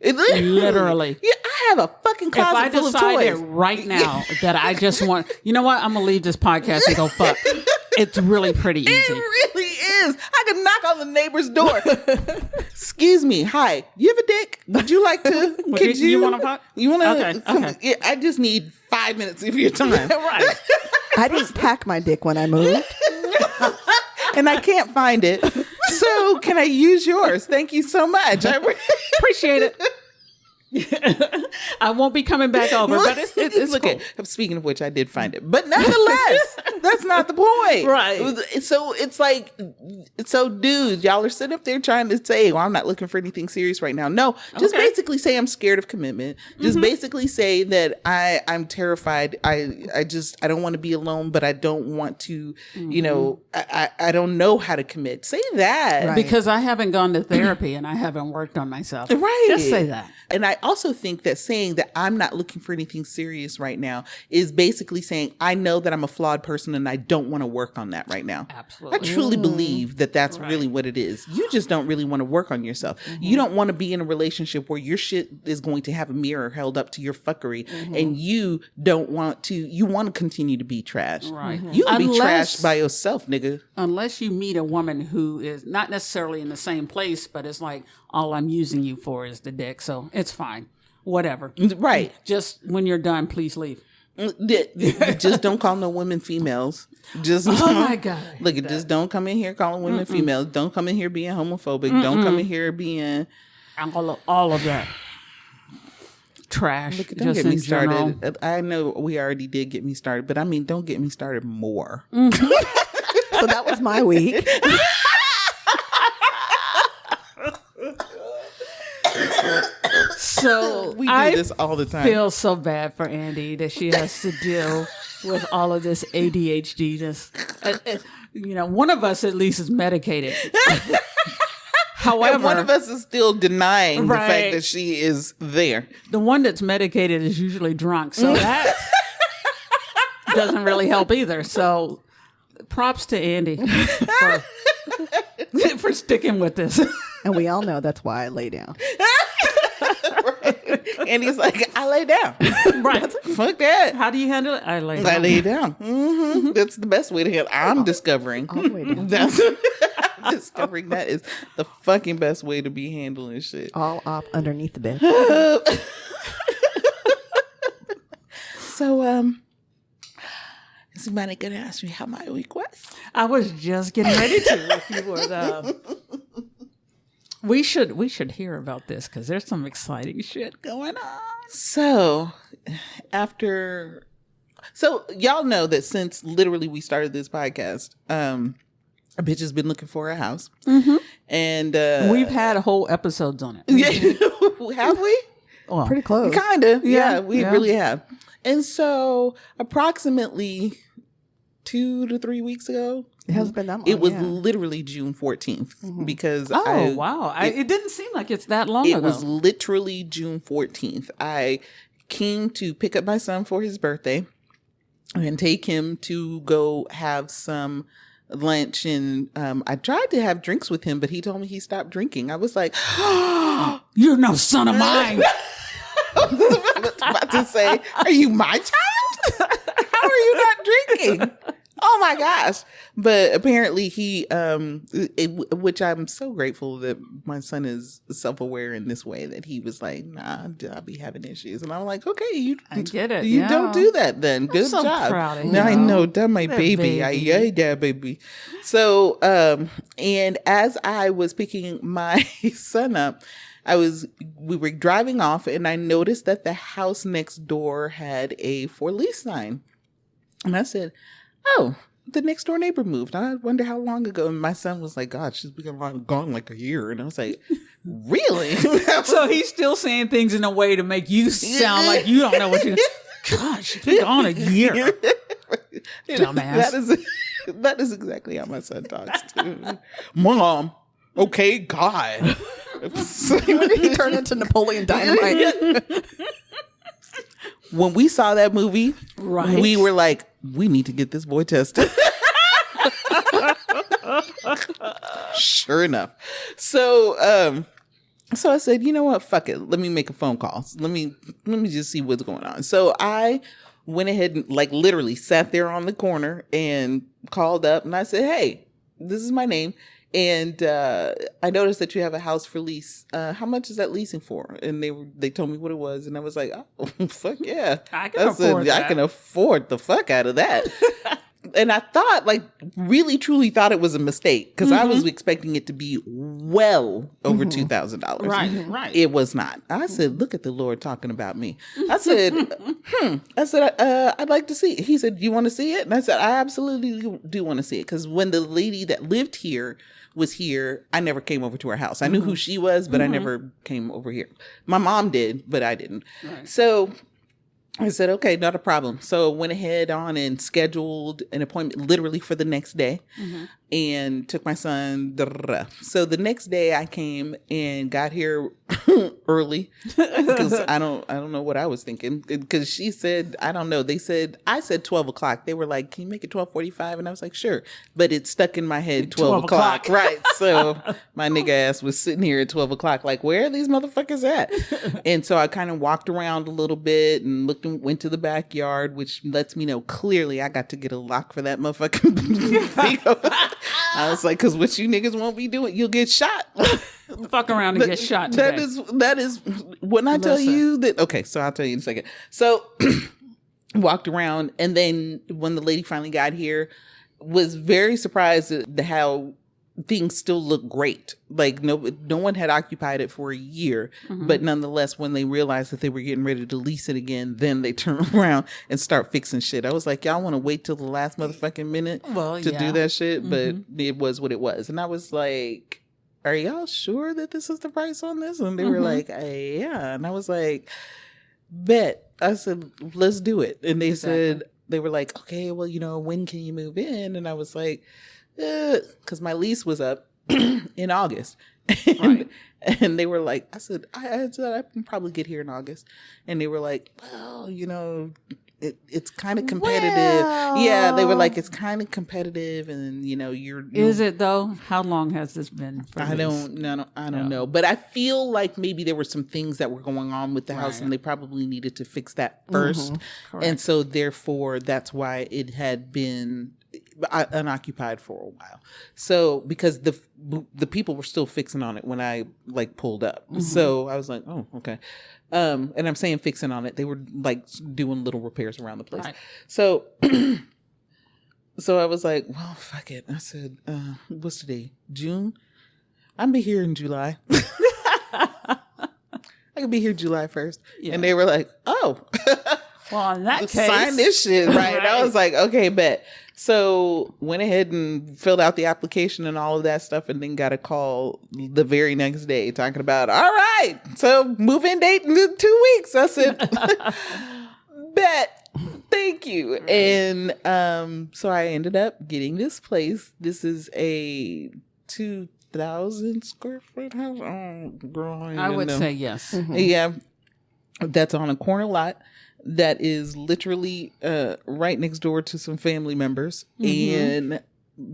Literally. Yeah, I have a fucking If closet I full of decided toys. right now that I just want, you know what? I'm going to leave this podcast and go fuck. It's really pretty It easy. really is. I could knock on the neighbor's door. Excuse me. Hi. You have a dick? Would you like to? Could you wanna fuck? You want to? Okay. Yeah, I just need 5 minutes of your time. Right. I didn't pack my dick when I moved. And I can't find it. So can I use yours? Thank you so much. Appreciate it. I won't be coming back over, but it's Look cool. at, speaking of which, I did find it, but nonetheless, that's not the point, Right. So it's like, so dudes, y'all are sitting up there trying to say, "Well, I'm not looking for anything serious right now." No, just Okay. basically say I'm scared of commitment. Just basically say that I'm terrified. I don't want to be alone, but I don't want to. I don't know how to commit. Say that. Right. Because I haven't gone to therapy and I haven't worked on myself. Right. Just say that. And I also think that saying that I'm not looking for anything serious right now is basically saying, I know that I'm a flawed person and I don't want to work on that right now. Absolutely. I truly believe that that's really what it is. You just don't really want to work on yourself. You don't want to be in a relationship where your shit is going to have a mirror held up to your fuckery and you don't want to, you want to continue to be trash. Right. You can be Unless- trashed by yourself, nigga. Unless you meet a woman who is not necessarily in the same place, but it's like, all I'm using you for is the dick. So it's fine. Whatever. Right. Just when you're done, please leave. Just don't call no women females. Just Oh my God. Look, just don't come in here calling women females. Don't come in here being homophobic. Don't come in here being. All of that. Trash. Don't just get me in general. started. I know we already did get me started, but I mean, don't get me started more. So that was my week. So We do I this all the time. feel so bad for Andy that she has to deal with all of this ADHD. One of us at least is medicated. However, And one of us is still denying the Right. fact that she is there. the one that's medicated is usually drunk, so that doesn't really help either. So props to Andy for sticking with this. And we all know that's why I lay down. Right. And he's like, I lay down. Right. Fuck that. How do you handle it? I lay I down. lay down. That's the best way to handle. I'm discovering. All the way down. That's I'm discovering that is the fucking best way to be handling shit. All up underneath the bed. So, is somebody gonna ask me how my week was? I was just getting ready to. If you would, we should hear about this because there's some exciting shit going on. So, y'all know that since literally we started this podcast, a bitch has been looking for a house, and We've had whole episodes on it. yeah, have we? Well, Pretty close. Kind of, yeah, Yeah, we yeah. really have. And so, approximately 2 to 3 weeks ago, It hasn't been that long. it was yeah. literally June 14th because Oh wow! It didn't seem like it's that long ago. it was literally June 14th. I came to pick up my son for his birthday and take him to go have some lunch. And I tried to have drinks with him, but he told me he stopped drinking. I was like, You're no son of mine. I was about to say, are you my child? How are you not drinking? Oh my gosh. But apparently he, which I'm so grateful that my son is self-aware in this way, that he was like, nah, I'll be having issues. And I'm like, okay, I get it. You yeah. don't do that then. Good so job. proud of I you. know, that my That baby. baby. Yeah, baby. So, and as I was picking my son up, we were driving off and I noticed that the house next door had a for lease sign. And I said, oh, the next door neighbor moved. I wonder how long ago. And my son was like, God, she's been gone like a year. And I was like, really? So he's still saying things in a way to make you sound like you don't know what you. God, she's been gone a year. Dumbass. That is exactly how my son talks too. Mom, okay, God. He turned into Napoleon Dynamite. When we saw that movie, Right. we were like, we need to get this boy tested. Sure enough. So I said, you know what? Fuck it. Let me make a phone call. Let me just see what's going on. So I went ahead and like literally sat there on the corner and called up and I said, hey, this is my name. And I noticed that you have a house for lease. How much is that leasing for? And they told me what it was, and I was like, "Oh, fuck yeah! I can afford I that." can afford the fuck out of that." And I thought, like, really, truly thought it was a mistake because I was expecting it to be well over $2,000. Right. It was not. I said, look at the Lord talking about me. I said, I'd like to see it. He said, you want to see it? And I said, I absolutely do want to see it. Because when the lady that lived here was here, I never came over to her house. I knew who she was, but I never came over here. My mom did, but I didn't. Right. So I said, okay, not a problem. So went ahead on and scheduled an appointment literally for the next day and took my son. So the next day I came and got here early because I don't know what I was thinking because she said, I don't know. I said 12 o'clock. They were like, can you make it 12:45? And I was like, sure. But it stuck in my head 12 o'clock. Right. So my nigga ass was sitting here at 12 o'clock like, where are these motherfuckers at? And so I kind of walked around a little bit and went to the backyard, which lets me know clearly I got to get a lock for that motherfucking thing. I was like, because what you niggas won't be doing, you'll get shot. Fuck around and get shot today. That is when I tell you that. Okay, so I'll tell you in a second. So walked around, and then when the lady finally got here, was very surprised at how things still look great. Like no one had occupied it for a year, but nonetheless, when they realized that they were getting ready to lease it again, then they turn around and start fixing shit. I was like, y'all want to wait till the last motherfucking minute to do that shit? But it was what it was. And I was like, are y'all sure that this is the price on this? And they were like, yeah. And I was like, bet. I said, let's do it. And they said, they were like, okay, well, when can you move in? And I was like, because my lease was up in August. Right. And they were like, I said, I can probably get here in August. And they were like, well, it's kind of competitive. Well, yeah, they were like, it's kind of competitive, and you're. Is it though? How long has this been? I don't know, but I feel like maybe there were some things that were going on with the house, and they probably needed to fix that first, and so therefore that's why it had been unoccupied for a while. So because the people were still fixing on it when I pulled up, so I was like, oh, okay. And I'm saying fixing on it. They were doing little repairs around the place. Right. So, so I was like, well, fuck it. I said, what's today? June? I'll be here in July. I could be here July 1st. Yeah. And they were like, oh. Well, in that case. Sign this shit, right? And I was like, okay, bet. So went ahead and filled out the application and all of that stuff, and then got a call the very next day talking about, all right, so move-in date in 2 weeks. I said, bet, thank you. Right. And so I ended up getting this place. This is a 2,000 square foot house. Oh, girl, I would say yes. Mm-hmm. Yeah, that's on a corner lot. That is literally right next door to some family members. And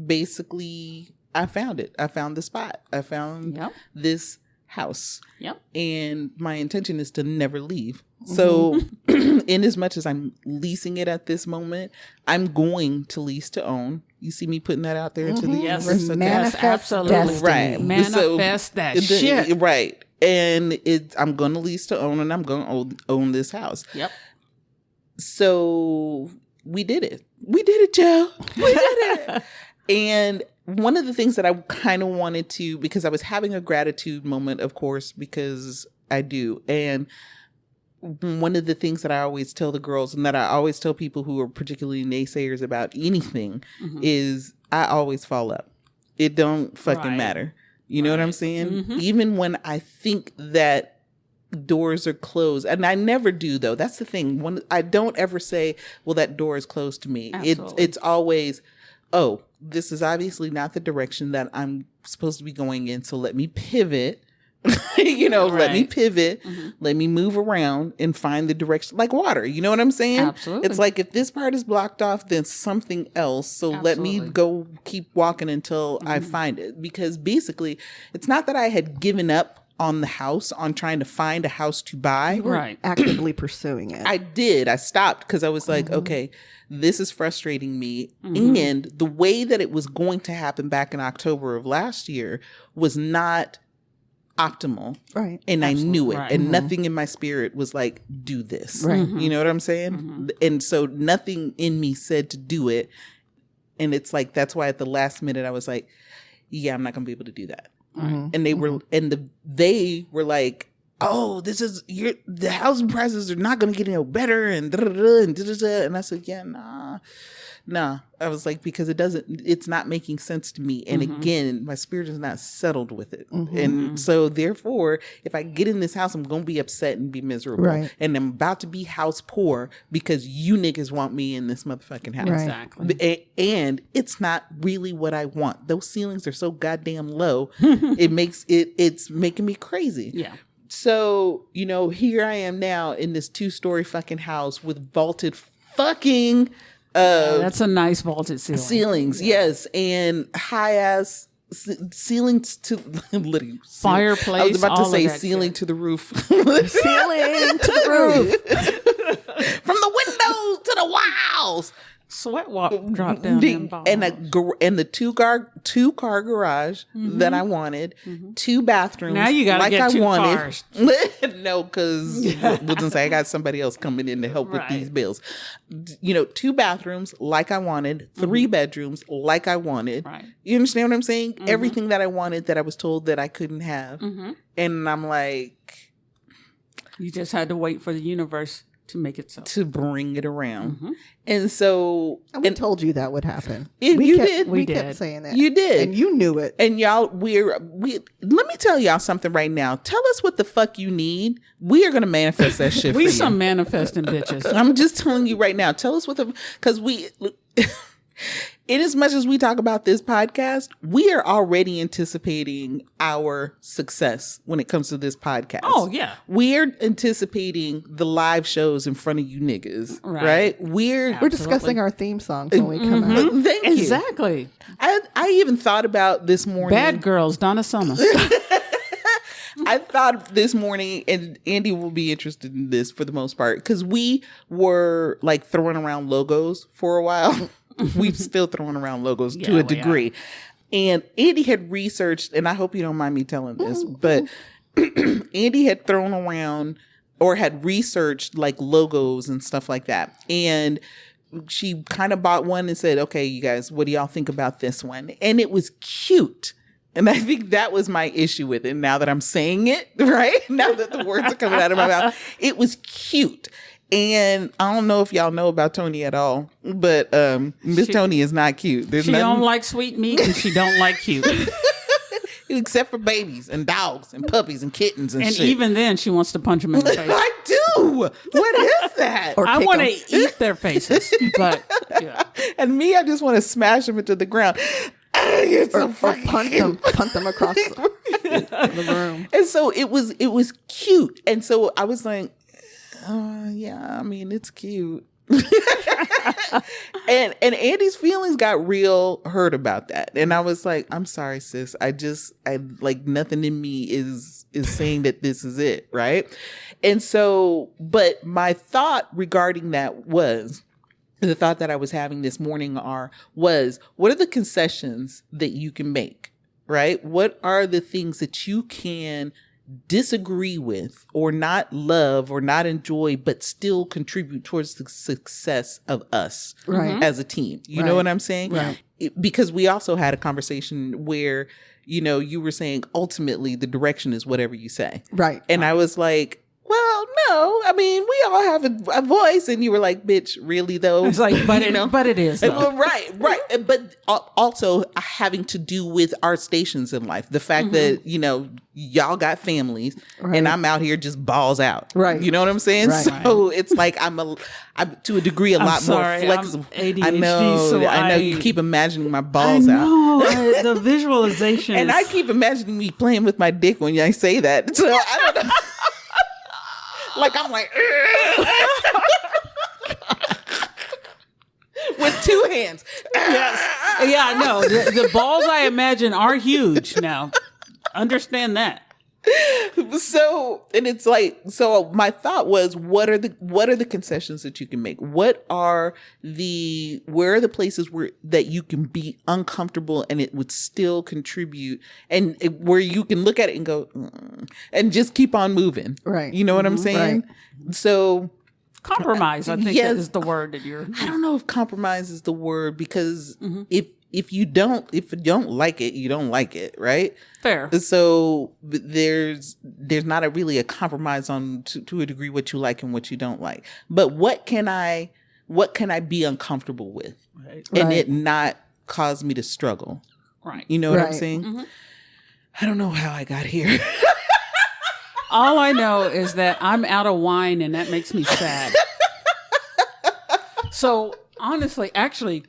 basically, I found it. I found the spot. I found this house. Yep. And my intention is to never leave. So in as much as I'm leasing it at this moment, I'm going to lease to own. You see me putting that out there into the universe? Manifest, absolutely. Right. Manifest that shit. Right. And I'm going to lease to own, and I'm going to own this house. Yep. So we did it. We did it, Joe. We did it. And one of the things that I kind of wanted to, because I was having a gratitude moment, of course, because I do. And one of the things that I always tell the girls, and that I always tell people who are particularly naysayers about anything, is I always fall up. It don't fucking matter. You know what I'm saying? Even when I think that doors are closed, and I never do, though. That's the thing. When I don't ever say, well, that door is closed to me. It's always, oh, this is obviously not the direction that I'm supposed to be going in, so let me pivot. Let me pivot, let me move around and find the direction, like water. You know what I'm saying? Absolutely. It's like, if this part is blocked off, then something else. So let me go keep walking until I find it. Because basically, it's not that I had given up on the house, on trying to find a house to buy. Right. Actively pursuing it. I did. I stopped because I was like, okay, this is frustrating me. And the way that it was going to happen back in October of last year was not optimal. Right. And I knew it. Right. And nothing in my spirit was like, do this. Right. You know what I'm saying? And so nothing in me said to do it. And it's like, that's why at the last minute I was like, yeah, I'm not going to be able to do that. And they were, and they were like, oh, this is the housing prices are not going to get any better, and and I said, yeah, nah. I was like, because it's not making sense to me. And again, my spirit is not settled with it. And so therefore, if I get in this house, I'm going to be upset and be miserable. Right. And I'm about to be house poor because you niggas want me in this motherfucking house. Right. Exactly. And it's not really what I want. Those ceilings are so goddamn low. It's making me crazy. Yeah. So, here I am now in this 2-story fucking house with vaulted fucking that's a nice vaulted ceiling. Ceilings, yes, and high ass ceilings to literally fireplace. I was about to say ceiling to the roof. Ceiling to the roof. From the windows to the walls. Sweat drop down and the two car garage that I wanted, 2 bathrooms. Now you gotta get 2 cars. No, because I got somebody else coming in to help with these bills. 2 bathrooms like I wanted, 3 bedrooms like I wanted. Right. You understand what I'm saying? Everything that I wanted that I was told that I couldn't have, and I'm like, you just had to wait for the universe to make it so. to bring it around. And so, And we told you that would happen. You kept, did. We We kept did. saying that. You did. And you knew it. And y'all, let me tell y'all something right now. Tell us what the fuck you need. We are going to manifest that shit for We you. some manifesting bitches. I'm just telling you right now. Tell us what because in as much as we talk about this podcast, we are already anticipating our success when it comes to this podcast. Oh, yeah. We're anticipating the live shows in front of you niggas, right? Right. We're We're discussing our theme songs when we come out. Thank you. Exactly. I even thought about this morning. Bad Girls, Donna Summer. I thought this morning, and Andy will be interested in this for the most part, because we were like throwing around logos for a while. We've still throwing around logos to a degree. And Andy had researched, and I hope you don't mind me telling this, but Andy had thrown around or had researched like logos and stuff like that. And she kind of bought one and said, okay, you guys, what do y'all think about this one? And it was cute. And I think that was my issue with it. Now that I'm saying it, right? Now that the words are coming out of my mouth, it was cute. And I don't know if y'all know about Toni at all, but Miss Toni is not cute. There's She nothing, don't like sweet meat and she don't like cute. except for babies and dogs and puppies and kittens and And shit. even then, she wants to punch them in the face. I do. What is that? Or I kick want 'em. to eat their faces, but yeah. And me, I just want to smash them into the ground. It's so Or fucking punt them across the room. And so it was cute. And so I was like, yeah, I mean, it's cute. and Andy's feelings got real hurt about that. And I was like, I'm sorry, sis. I like nothing in me is saying that this is it. Right. And so, but my thought regarding that was, the thought that I was having this morning was, what are the concessions that you can make? Right. What are the things that you can disagree with or not love or not enjoy, but still contribute towards the success of us as a team? You know what I'm saying? Right. Because we also had a conversation where, you were saying ultimately the direction is whatever you say. Right. And I was like, well, no, I mean, we all have a voice. And you were like, bitch, really though? It's like, but it is. Though. Well, right. But also having to do with our stations in life. The fact that, y'all got families and I'm out here just balls out. Right. You know what I'm saying? Right. So it's like I'm to a degree a lot more flexible. I'm ADHD, I know. so I know you keep imagining my balls out. The visualization And I keep imagining me playing with my dick when I say that. So I don't know. Like I'm like with two hands. Yes. Yeah, I know. The balls I imagine are huge now. Understand that. So, and it's like, so my thought was, what are the concessions that you can make? Where are the places that you can be uncomfortable and it would still contribute, and where you can look at it and go, and just keep on moving. Right. You know what I'm saying? Right. So Compromise, I think yes. that is the word that you're. I don't know if compromise is the word, because if you don't like it, you don't like it, right? Fair. So there's not really a compromise on to a degree what you like and what you don't like. But what can I be uncomfortable with, and it not cause me to struggle? Right. You know what I'm saying? I don't know how I got here. All I know is that I'm out of wine and that makes me sad. So honestly, actually,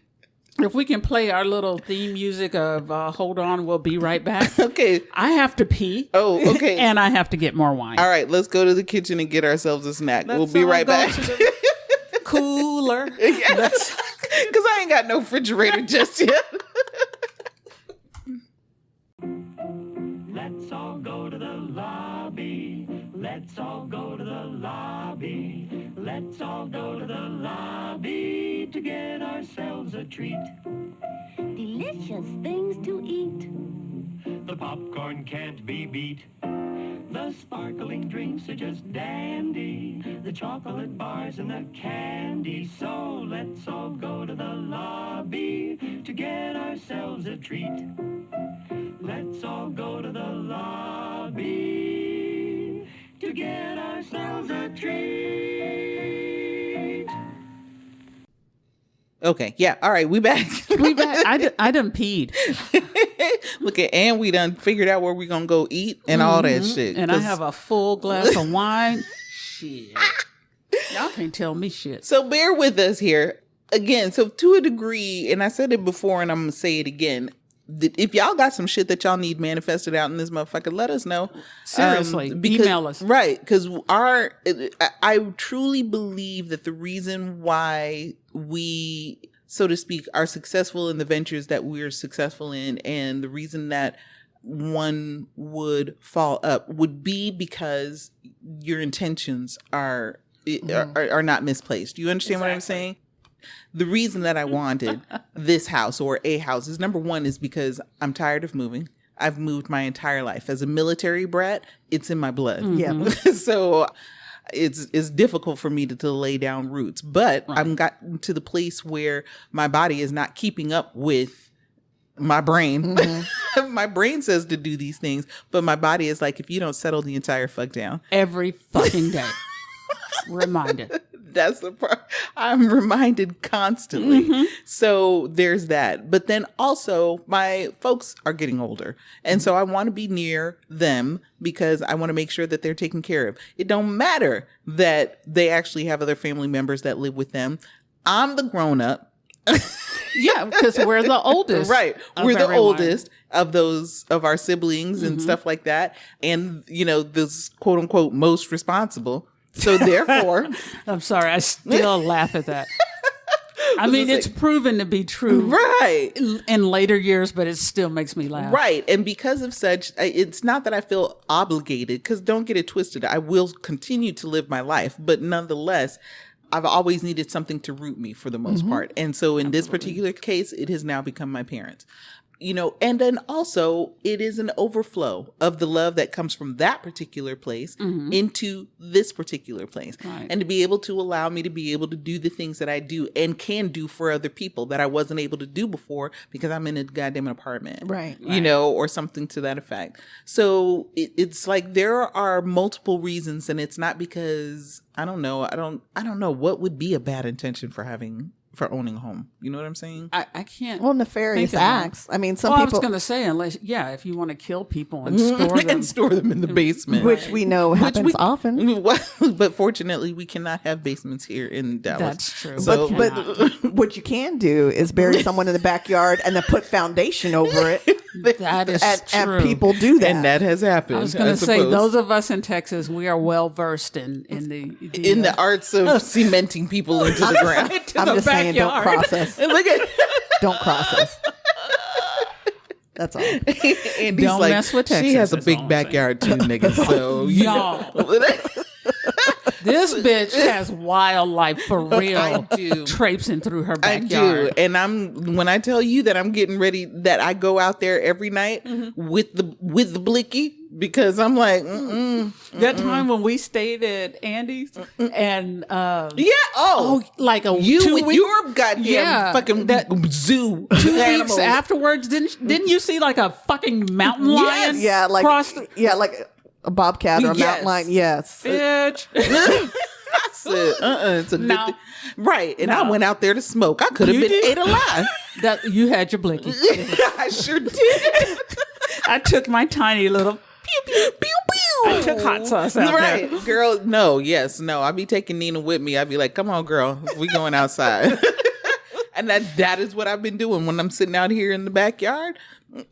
if we can play our little theme music of Hold On, We'll Be Right Back. Okay. I have to pee. Oh, okay. And I have to get more wine. All right, let's go to the kitchen and get ourselves a snack. We'll be right back. Cooler. Because I ain't got no refrigerator just yet. Let's all go to the lobby. Let's all go to the lobby. Let's all go to the lobby to get ourselves a treat. Delicious things to eat. The popcorn can't be beat. The sparkling drinks are just dandy. The chocolate bars and the candy. So let's all go to the lobby to get ourselves a treat. Let's all go to the lobby to get ourselves a treat. Okay. Yeah. All right. We back. We back. I done peed. Look at, and we done figured out where we gonna go eat and all that shit. And I have a full glass of wine. Shit. Y'all can't tell me shit. So bear with us here. Again, so to a degree, and I said it before and I'm going to say it again, that if y'all got some shit that y'all need manifested out in this motherfucker, let us know. Seriously, email us. Right, because I truly believe that the reason why we, so to speak, are successful in the ventures that we're successful in, and the reason that one would fall up would be because your intentions are not misplaced. Do you understand what I'm saying? The reason that I wanted this house or a house is, number one, is because I'm tired of moving. I've moved my entire life. As a military brat, it's in my blood. Yeah. So it's difficult for me to lay down roots. But I've gotten to the place where my body is not keeping up with my brain. My brain says to do these things, but my body is like, if you don't settle the entire fuck down. Every fucking day. Reminded. That's the part. I'm reminded constantly. So there's that. But then also my folks are getting older. And so I want to be near them because I want to make sure that they're taken care of. It don't matter that they actually have other family members that live with them. I'm the grown up. Yeah, because we're the oldest. Right. We're the everyone. oldest of our siblings and stuff like that. And, this quote unquote most responsible. So therefore, I'm sorry, I still laugh at that. I mean, it's proven to be true, right, in later years, but it still makes me laugh. Right, and because of such, it's not that I feel obligated. Because don't get it twisted, I will continue to live my life, but nonetheless, I've always needed something to root me for the most part, and so in this particular case, it has now become my parents. And then also it is an overflow of the love that comes from that particular place into this particular place. Right. And to be able to allow me to be able to do the things that I do and can do for other people that I wasn't able to do before because I'm in a goddamn apartment. Right. Or something to that effect. So it's like there are multiple reasons, and it's not because I don't know what would be a bad intention for owning a home. You know what I'm saying? I can't. Well, nefarious acts. I mean, some people. I was going to say, if you want to kill people and store them. And store them in the basement. Which we know happens often. But fortunately, we cannot have basements here in Dallas. That's true. So, but what you can do is bury someone in the backyard and then put foundation over it. That is true. And people do that. And that has happened. I was going to say, those of us in Texas, we are well versed in the arts of cementing people into the ground. I'm just saying, don't cross us. Look at Don't cross us. That's all. Andy's don't mess with Texas. She has a big backyard too, nigga. So y'all. This bitch has wildlife for real. I do. Traipsing through her backyard. I do. And when I tell you that I'm getting ready, that I go out there every night with the blicky, because I'm like, that time when we stayed at Andy's and like a you with your goddamn fucking zoo 2 animals. weeks afterwards, didn't you see like a fucking mountain lion? Yes. Yeah, like like a bobcat or a mountain lion. Yes, bitch. I said, it's a good thing. Right. And I went out there to smoke. I could have been ate alive. That you had your blicky. I sure did. I took my tiny little pew pew pew pew. I took hot sauce out there. Girl, no. I'd be taking Nina with me. I'd be like, come on, girl, we going outside. And that is what I've been doing when I'm sitting out here in the backyard.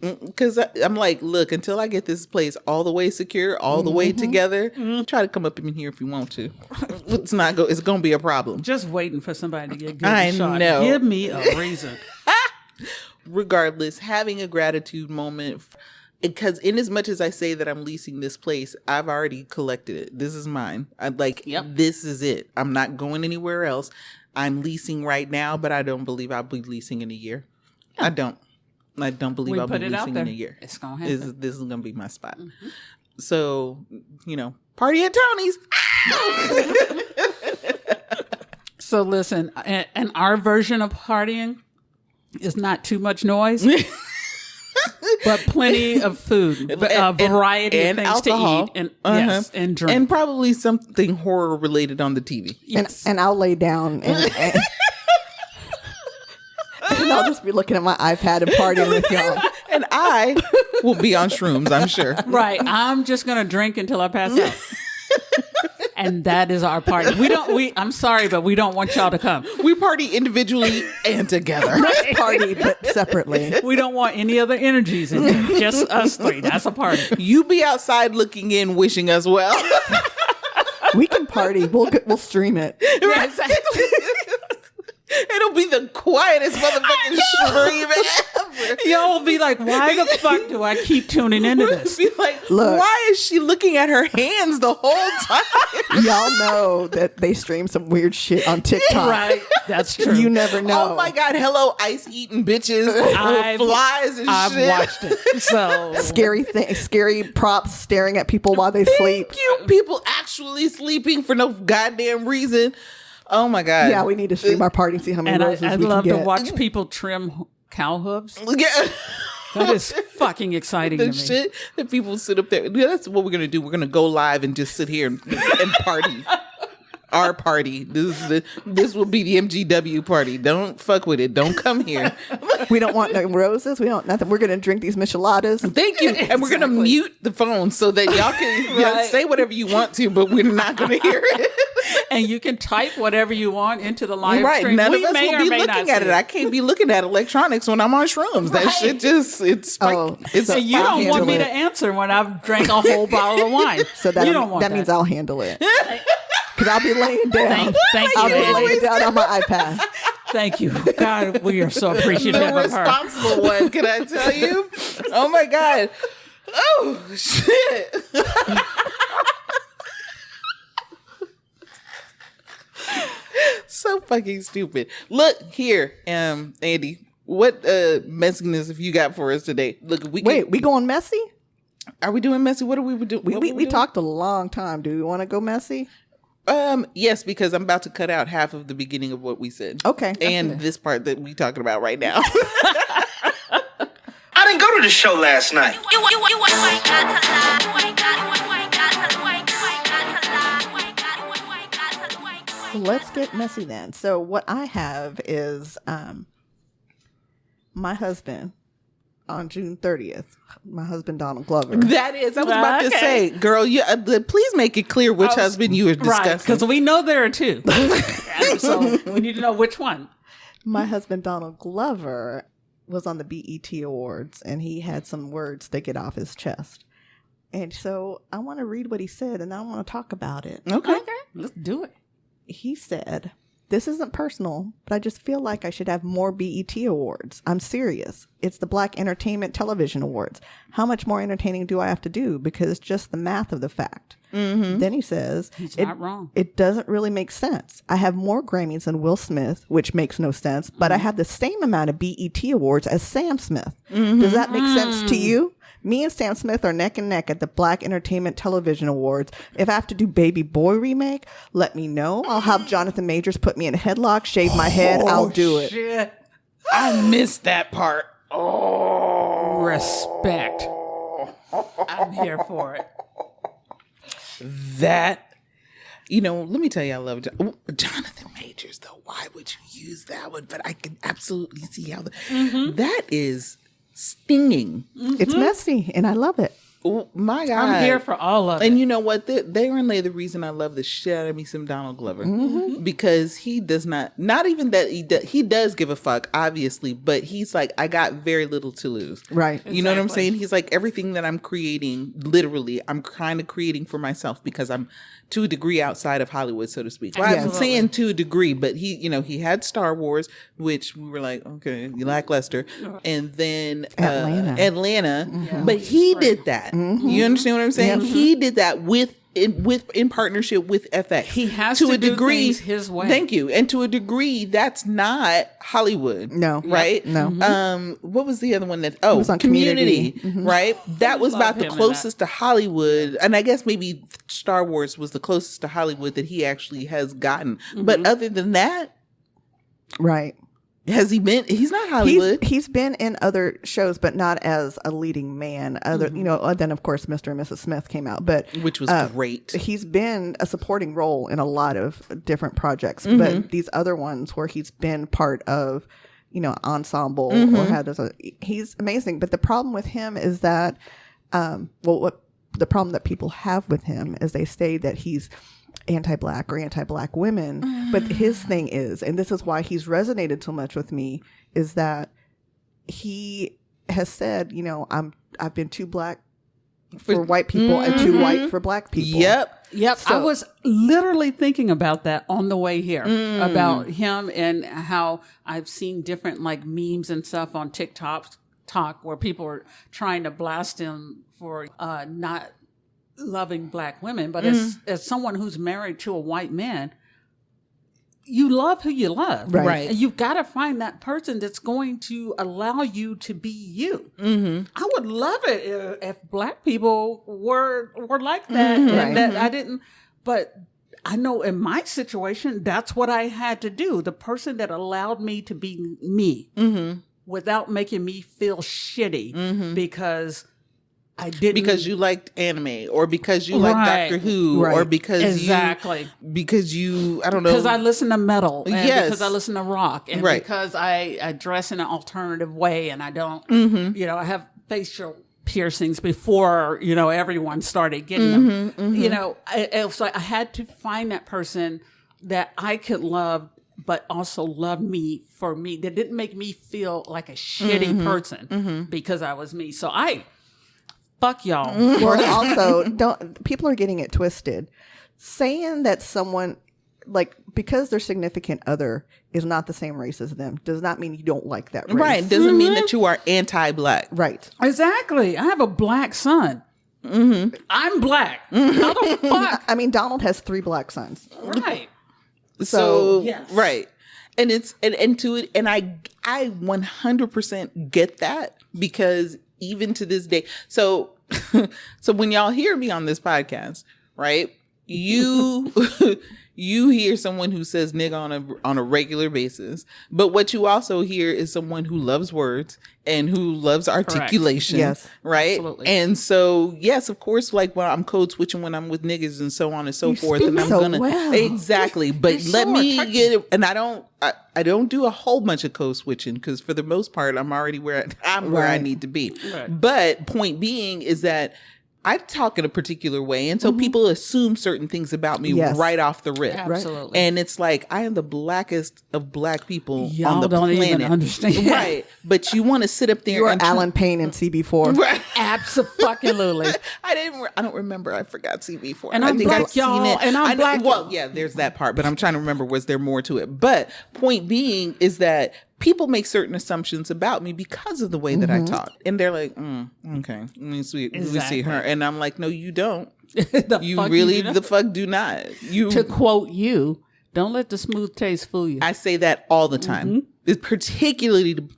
Because I'm like, look, until I get this place all the way secure, all the way together, try to come up in here if you want to. It's going to be a problem. Just waiting for somebody to get good. I know. Give me a reason. Regardless, having a gratitude moment, because in as much as I say that I'm leasing this place, I've already collected it. This is mine. This is it. I'm not going anywhere else. I'm leasing right now, but I don't believe I'll be leasing in a year. Yeah. I don't believe I'll be leasing in a year. It's going to happen. This is going to be my spot. So, party at Toni's. So listen, and our version of partying is not too much noise, but plenty of food, a variety of things alcohol, to eat, and drink. And probably something horror related on the TV. Yes. And I'll lay down and And I'll just be looking at my iPad and partying with y'all. And I will be on shrooms, I'm sure. Right. I'm just going to drink until I pass out. And that is our party. I'm sorry, but we don't want y'all to come. We party individually and together. Let's party, but separately. We don't want any other energies in there. Just us three. That's a party. You be outside looking in, wishing us well. We can party. We'll stream it. Yeah, exactly. It'll be the quietest motherfucking stream ever. Y'all will be like, why the fuck do I keep tuning into this? Be like, Look. why is she looking at her hands the whole time? Y'all know that they stream some weird shit on TikTok. Right. That's true. You never know. Oh my God, hello, ice eating bitches with flies and I've shit. watched it. So Scary props staring at people while they sleep. Thank you. People actually sleeping for no goddamn reason. Oh my God. Yeah, we need to stream our party and see how many and roses I'd we love can to get. watch people trim cow hooves. Yeah. That is fucking exciting The to me. shit that people sit up there. Yeah, that's what we're gonna do. We're gonna go live and just sit here and party. Our party. This will be the MGW party. Don't fuck with it. Don't come here. We don't want no roses. We don't nothing. We're gonna drink these micheladas. Thank you. And we're gonna mute the phone so that y'all can y'all say whatever you want to, but we're not gonna hear it. And you can type whatever you want into the live Right. stream. None We of us may will or be may not looking at see it. I can't be looking at electronics when I'm on shrooms. That shit just it's Oh, it's so And you I'll don't want handle me it. to answer when I've drank a whole bottle of wine. So that you don't want that means I'll handle it. Because I'll be laying down. Thank I'll you, be Eddie. laying down on my iPad. Thank you. God, we are so appreciative the of her. responsible one, can I tell you? Oh my God. Oh shit. So fucking stupid. Look here, Andy. What messiness have you got for us today? Look, we going messy? are we doing messy? What are we doing? We talked a long time. Do we want to go messy? Yes, because I'm about to cut out half of the beginning of what we said. Okay. And this part that we talking about right now. I didn't go to the show last night. Let's get messy then. So what I have is my husband on June 30th. My husband Donald Glover. That is, I was about to say, girl, you please make it clear which husband you are discussing. Right, because we know there are two. So we need to know which one. My husband Donald Glover was on the BET Awards, and he had some words to get off his chest. And so I want to read what he said, and I want to talk about it. Okay. Let's do it. He said, "This isn't personal, but I just feel like I should have more BET Awards. I'm serious. It's the Black Entertainment Television Awards. How much more entertaining do I have to do? Because it's just the math of the fact." Mm-hmm. Then he says, He's not wrong. It doesn't really make sense. I have more Grammys than Will Smith, which makes no sense, but I have the same amount of BET Awards as Sam Smith. Does that make sense to you? Me and Sam Smith are neck and neck at the Black Entertainment Television Awards. If I have to do Baby Boy remake, let me know. I'll have Jonathan Majors put me in a headlock, shave my head. I'll do it. Shit. I missed that part. Respect. I'm here for it. That, let me tell you, I love Jonathan Majors, though. Why would you use that one? But I can absolutely see how that is stinging. It's messy, and I love it. Oh my God. I'm here for all of it. And you know what? Therein lay the reason I love the shit out of me some Donald Glover. Because he does not even that he does give a fuck, obviously, but he's like, I got very little to lose. Right. You know what I'm Exactly. saying? He's like, everything that I'm creating, literally, I'm kind of creating for myself because I'm to a degree outside of Hollywood, so to speak. Well, I'm Absolutely. saying to a degree, but he had Star Wars, which we were like, okay, lackluster. And then Atlanta. But he did that. You understand what I'm saying? He did that in partnership with FX. He has to do things his way. Thank you. And to a degree, that's not Hollywood. No. Right? No. What was the other one that was on Community. Community. Right? That was Love about the him in closest to Hollywood. And I guess maybe Star Wars was the closest to Hollywood that he actually has gotten. But other than that, Right. has he been? He's not Hollywood. He's been in other shows, but not as a leading man. Then of course Mr. and Mrs. Smith came out, but Which was great. He's been a supporting role in a lot of different projects, but these other ones where he's been part of ensemble or he's amazing. But the problem with him is that, what the problem that people have with him is they say that he's anti-black or anti-black women. But his thing is, and this is why he's resonated so much with me, is that he has said, I've been too black for white people and too white for black people. Yep. So, I was literally thinking about that on the way here, about him and how I've seen different like memes and stuff on TikTok where people are trying to blast him for not loving black women. But as someone who's married to a white man, you love who you love. Right. And you've got to find that person that's going to allow you to be you. I would love it if black people were like that. And that I didn't, but I know in my situation, that's what I had to do. The person that allowed me to be me without making me feel shitty because I didn't. Because you liked anime, or because you liked Doctor Who, or because because you, I don't know. Because I listen to metal, and because I listen to rock, and because I dress in an alternative way, and I don't, I have facial piercings before, everyone started getting them. It was like I had to find that person that I could love, but also love me for me, that didn't make me feel like a shitty person because I was me. So fuck y'all. Or also, people are getting it twisted. Saying that someone, like, because their significant other is not the same race as them does not mean you don't like that race. Right. Doesn't mean that you are anti-black. Right. Exactly. I have a black son. I'm black. How the fuck? I mean, Donald has 3 black sons. Right. So yes. Right. And it's and to it, and I 100% get that, because even to this day, so when y'all hear me on this podcast, right, you hear someone who says nigga on a regular basis, but what you also hear is someone who loves words and who loves articulation. Correct. Yes, right. Absolutely. And so yes, of course, like when I'm code switching when I'm with niggas and so on and so forth, and I'm gonna exactly. But let me get it, and I don't do a whole bunch of code switching, because for the most part, I'm already where I need to be. Right. But point being is that I talk in a particular way, and so people assume certain things about me right off the rip. Absolutely. And it's like, I am the blackest of black people Y'all on the don't planet. even understand. Right. But you want to sit up there You are and Alan Payne in CB4. Right. Absolutely. I don't remember. I forgot CB4. And I'm black, y'all. And I'm black. Well, yeah, there's that part, but I'm trying to remember, was there more to it? But point being is that people make certain assumptions about me because of the way that I talk. And they're like, okay, let me see her. And I'm like, no, you don't. You really the fuck do not. You, to quote you, don't let the smooth taste fool you. I say that all the time. It's particularly why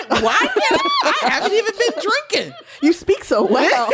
can't I haven't even been drinking. You speak so well.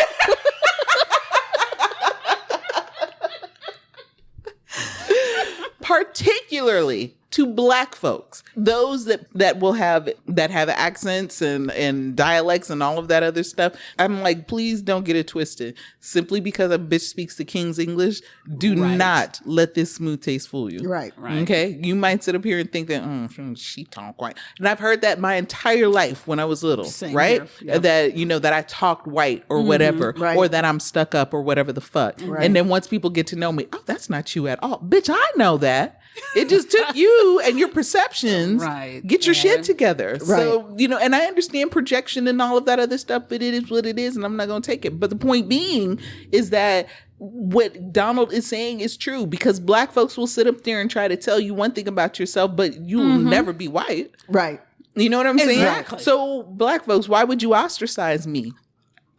Particularly to black folks, those that have accents and dialects and all of that other stuff. I'm like, please don't get it twisted. Simply because a bitch speaks the King's English, do not let this smooth taste fool you. Right. Okay. You might sit up here and think that she talk white, and I've heard that my entire life when I was little. Same right? Yep. That that I talked white or whatever, or that I'm stuck up or whatever the fuck. Right. And then once people get to know me, oh, that's not you at all, bitch. I know that. It just took you and your perceptions. Right. Get your shit together. Right. So, and I understand projection and all of that other stuff, but it is what it is, and I'm not going to take it. But the point being is that what Donald is saying is true, because black folks will sit up there and try to tell you one thing about yourself, but you will never be white. Right. You know what I'm saying? Exactly. So, black folks, why would you ostracize me?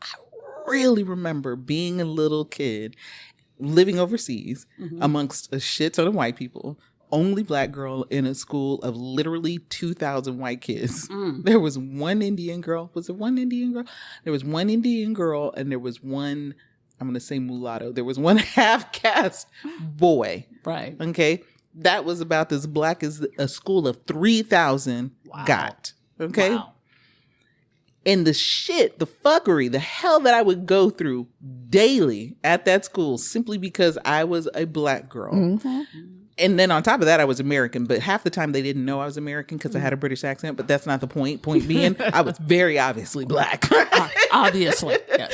I really remember being a little kid living overseas amongst a shit ton of white people, only black girl in a school of literally 2,000 white kids. There was one Indian girl. Was it one Indian girl? There was one Indian girl, and there was one, I'm going to say mulatto. There was one half-caste boy. Right. Okay. That was about as black as a school of 3,000 got. Okay. Wow. And the shit, the fuckery, the hell that I would go through daily at that school simply because I was a black girl. And then on top of that, I was American, but half the time they didn't know I was American because I had a British accent, but that's not the point. Point being, I was very obviously black. Obviously. Yes.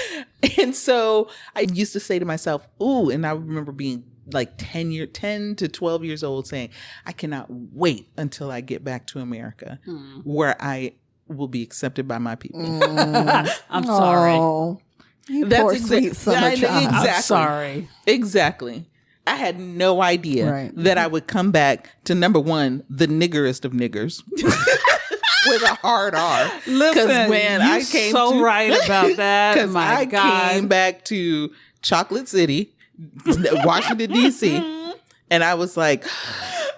And so I used to say to myself, ooh, and I remember being like 10 to 12 years old saying, I cannot wait until I get back to America where I will be accepted by my people. I'm sorry. Oh, you poor sweet summer child. Exactly. I'm sorry. Exactly. I had no idea that I would come back to number one, the niggerest of niggers. With a hard R. Listen, man, I came so right about that. Because My God. Came back to Chocolate City, Washington, D.C., and I was like...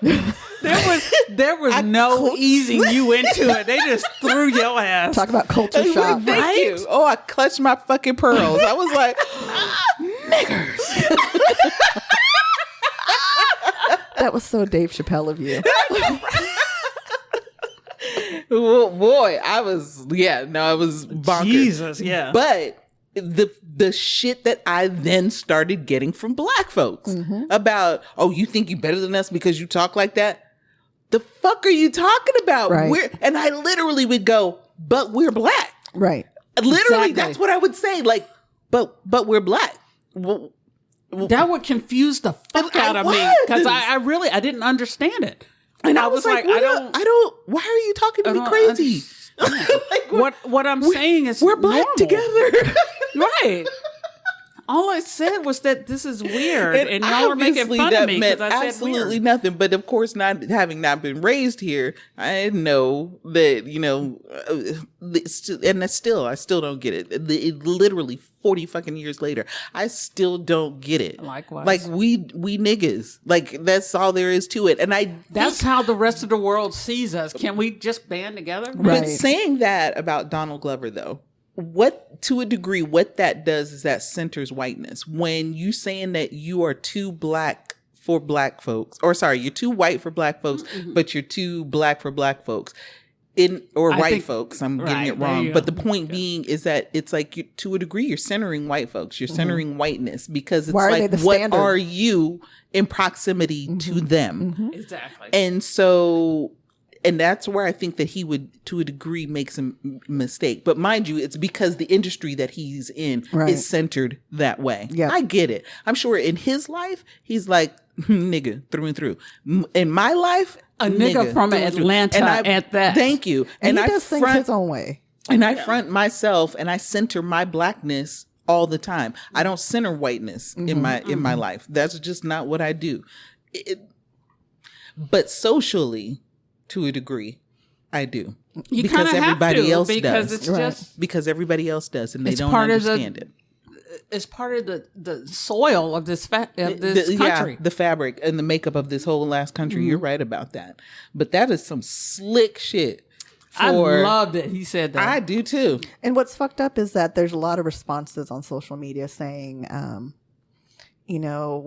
There was no easing you into it. They just threw your ass. Talk about culture shock. Thank you. Oh, I clutched my fucking pearls. I was like, niggers. That was so Dave Chappelle of you. Well, boy, I was bonkers. Jesus, yeah. But the shit that I then started getting from black folks about, oh, you think you better than us because you talk like that? The fuck are you talking about? Right. And I literally would go, but we're black. Right. Literally, that's what I would say. Like, but we're black. Well, that would confuse the fuck out of me because I didn't understand it. And I was like, I don't. Why are you talking to me crazy? Like, what I'm saying is we're black normal. together. Right. All I said was that this is weird, and y'all were making fun of me because I said absolutely weird. nothing. But of course, not having not been raised here, I know that and I still don't get it. It literally 40 fucking years later, I still don't get it. Likewise, like we niggas, like that's all there is to it. And that's how the rest of the world sees us. Can we just band together? But saying that about Donald Glover, though. To a degree, what that does is that centers whiteness. When you saying that you are too black for black folks, or sorry, you're too white for black folks, but you're too black for black folks, white folks. I'm getting it wrong. But the point being is that it's like to a degree, you're centering white folks. You're centering whiteness because it's like, what are you in proximity to them? Exactly. And so... And that's where I think that he would, to a degree, make some mistake. But mind you, it's because the industry that he's in is centered that way. Yeah. I get it. I'm sure in his life, he's like, nigga, through and through. In my life, a nigga from Atlanta at that. Thank you. And he does things his own way. And I front myself and I center my blackness all the time. I don't center whiteness in my life. That's just not what I do. But socially... To a degree, I do. Because everybody else does. It's just because everybody else does, and they don't understand it. It's part of the soil of this country. Yeah, the fabric and the makeup of this whole last country. You're right about that. But that is some slick shit. I loved it. He said that. I do too. And what's fucked up is that there's a lot of responses on social media saying,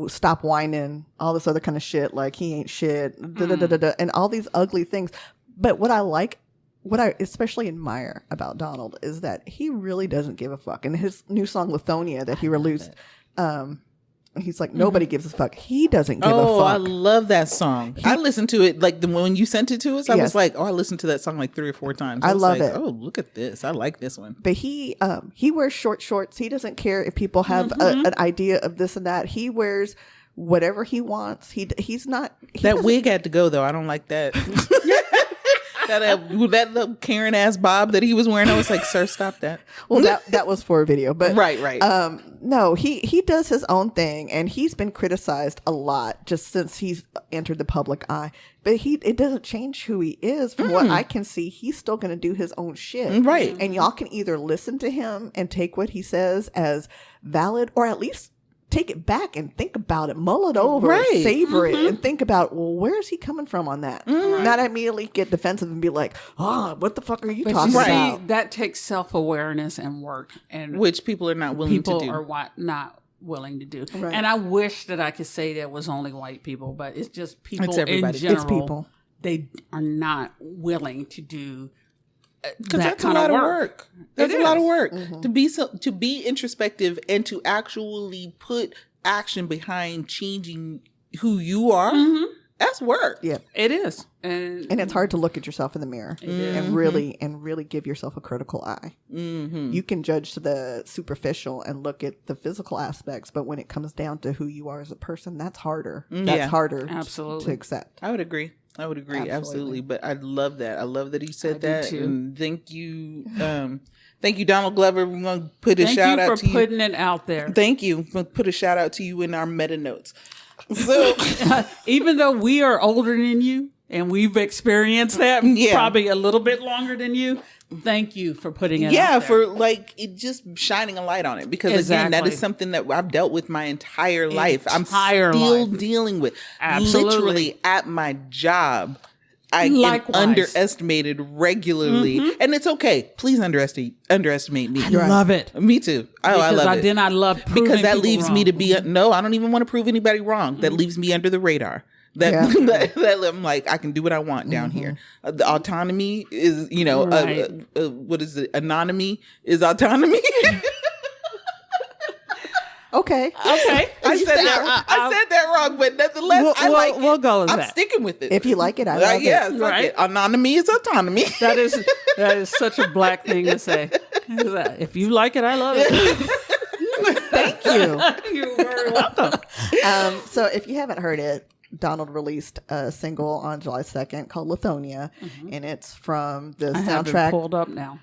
stop whining, all this other kind of shit, like he ain't shit, and all these ugly things. But what I especially admire about Donald is that he really doesn't give a fuck. And his new song, Lithonia, that he released, he's like, nobody gives a fuck. He doesn't give a fuck. Oh, I love that song. I listened to it, like when you sent it to us, I was like, I listened to that song like 3 or 4 times. I love it. Oh, look at this. I like this one. But he wears short shorts. He doesn't care if people have an idea of this and that. He wears whatever he wants. He's not. That wig had to go, though. I don't like that. That little Karen ass bob that he was wearing, I was like, sir, stop that. Well, that was for a video, but right. No, he does his own thing, and he's been criticized a lot just since he's entered the public eye. But it doesn't change who he is. From what I can see, he's still going to do his own shit, right? And y'all can either listen to him and take what he says as valid, or at least take it back and think about it, mull it over, savor it, and think about, well, where is he coming from on that? Not immediately get defensive and be like, what the fuck are you talking about? That takes self-awareness and work, and which people are not willing to do. People are not willing to do. Right. And I wish that I could say that was only white people, but it's just people in general. It's people. They are not willing to do because that's a lot of work. That's a lot of work to be introspective and to actually put action behind changing who you are. That's work. Yeah. It is. And it's hard to look at yourself in the mirror and really give yourself a critical eye. Mm-hmm. You can judge the superficial and look at the physical aspects, but when it comes down to who you are as a person, that's harder. That's harder to accept. I would agree. Absolutely. But I love that. I love that he said that. Too. And thank you. Thank you, Donald Glover. We're going to put a shout out to you. Thank you for putting it out there. Thank you. We'll put a shout out to you in our meta notes. So, even though we are older than you and we've experienced that probably a little bit longer than you, thank you for putting it out there. For like it just shining a light on it, because again, that is something that I've dealt with my entire life. I'm still dealing with. Absolutely. Literally at my job, I get underestimated regularly, and it's okay. Please underestimate me. I love it. Me too. I love it. Then I love proving because that leaves wrong. me to be no. I don't even want to prove anybody wrong. That leaves me under the radar. That I'm like, I can do what I want down here. The autonomy is, what is it? Anonymy is autonomy. Okay. I said that wrong, but nonetheless, we'll go with I'm that. sticking with it. If you like it, I love it. Right. It. Anonymy is autonomy. That is such a Black thing to say. If you like it, I love it. Thank you. You're very welcome. So if you haven't heard it, Donald released a single on July 2nd called Lithonia, and it's from the soundtrack. Have it pulled up now.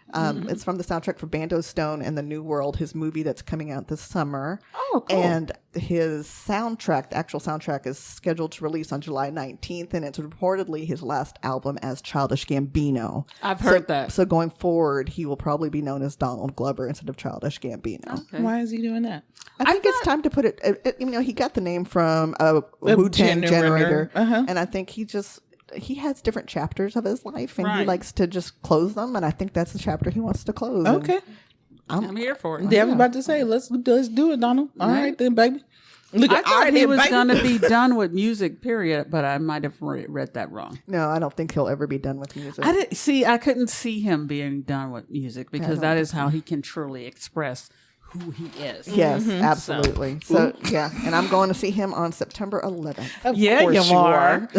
It's from the soundtrack for Bando Stone and the New World, his movie that's coming out this summer. Oh, cool. And his soundtrack, the actual soundtrack, is scheduled to release on July 19th, and it's reportedly his last album as Childish Gambino. I've heard that. So going forward, he will probably be known as Donald Glover instead of Childish Gambino. Okay. Why is he doing that? I think it's time to put it. He got the name from a Wu-Tang generator, and I think he has different chapters of his life, and he likes to just close them. And I think that's the chapter he wants to close. Okay, I'm here for it. I was about to say, let's do it, Donald. All right then, baby. Look, I thought he was going to be done with music, period, but I might have read that wrong. No, I don't think he'll ever be done with music. I couldn't see him being done with music because that is how he can truly express who he is. Yes, absolutely. So yeah, and I'm going to see him on September 11th. Of course you are.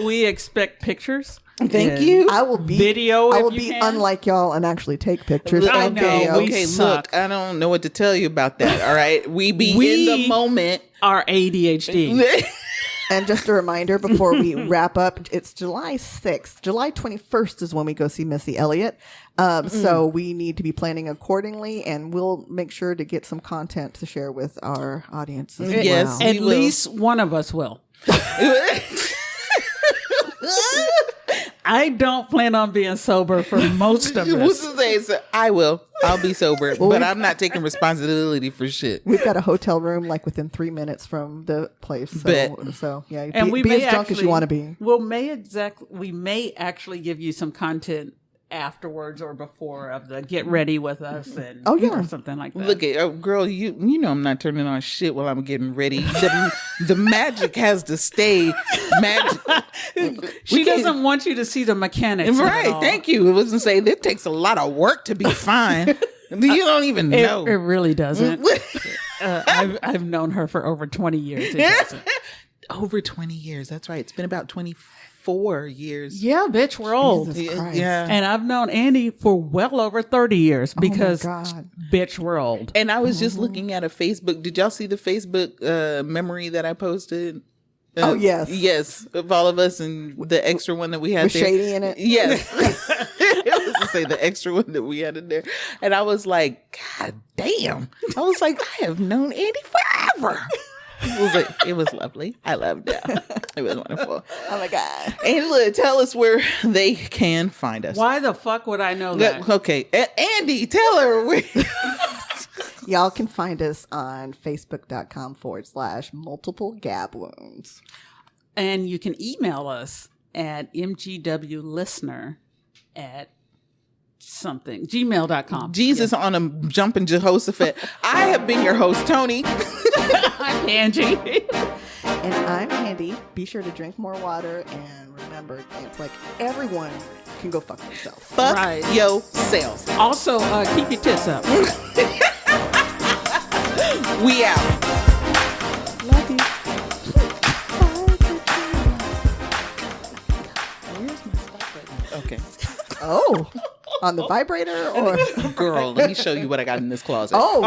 We expect pictures. Thank you. I will be video. I will be unlike y'all and actually take pictures. I know. Okay, look, I don't know what to tell you about that. All right, we in the moment. Our ADHD. And just a reminder before we wrap up, it's July 6th. July 21st is when we go see Missy Elliott. So we need to be planning accordingly, and we'll make sure to get some content to share with our audience as well. At least one of us will. I don't plan on being sober for most of us. I will. I'll be sober, but I'm not taking responsibility for shit. We've got a hotel room like within 3 minutes from the place. So yeah, and be as drunk as you want to be. We may actually give you some content afterwards or before of the get ready with us and or something like that. Look at girl, you know I'm not turning on shit while I'm getting ready. The magic has to stay magical. She doesn't want you to see the mechanics. Right, thank you. It wasn't saying it takes a lot of work to be fine. You don't even know. It really doesn't. I've known her for over 20 years. It doesn't. Over 20 years. That's right. It's been about 24 years. Yeah, bitch, we're old. Yeah. And I've known Andy for well over 30 years because, bitch, we're old. And I was just looking at a Facebook. Did y'all see the Facebook memory that I posted? Yes. Yes, of all of us and the extra one that we had with there. Shady in it? Yes. It was to say the extra one that we had in there. And I was like, God damn. I was like, I have known Andy forever. It was lovely. I loved it. It was wonderful. Oh my God. Angela, tell us where they can find us. Why the fuck would I know that? Okay. Andy, tell her where. Y'all can find us on facebook.com/multiple gab wounds. And you can email us at mgwlistener@something gmail.com. Jesus on a jumping Jehoshaphat. I have been your host, Toni. I'm Angie. And I'm Andy. Be sure to drink more water and remember, it's like everyone can go fuck themselves. Fuck yourself. Also, keep your tits up. We out. Love you. Oh, on the vibrator or Girl, let me show you what I got in this closet. oh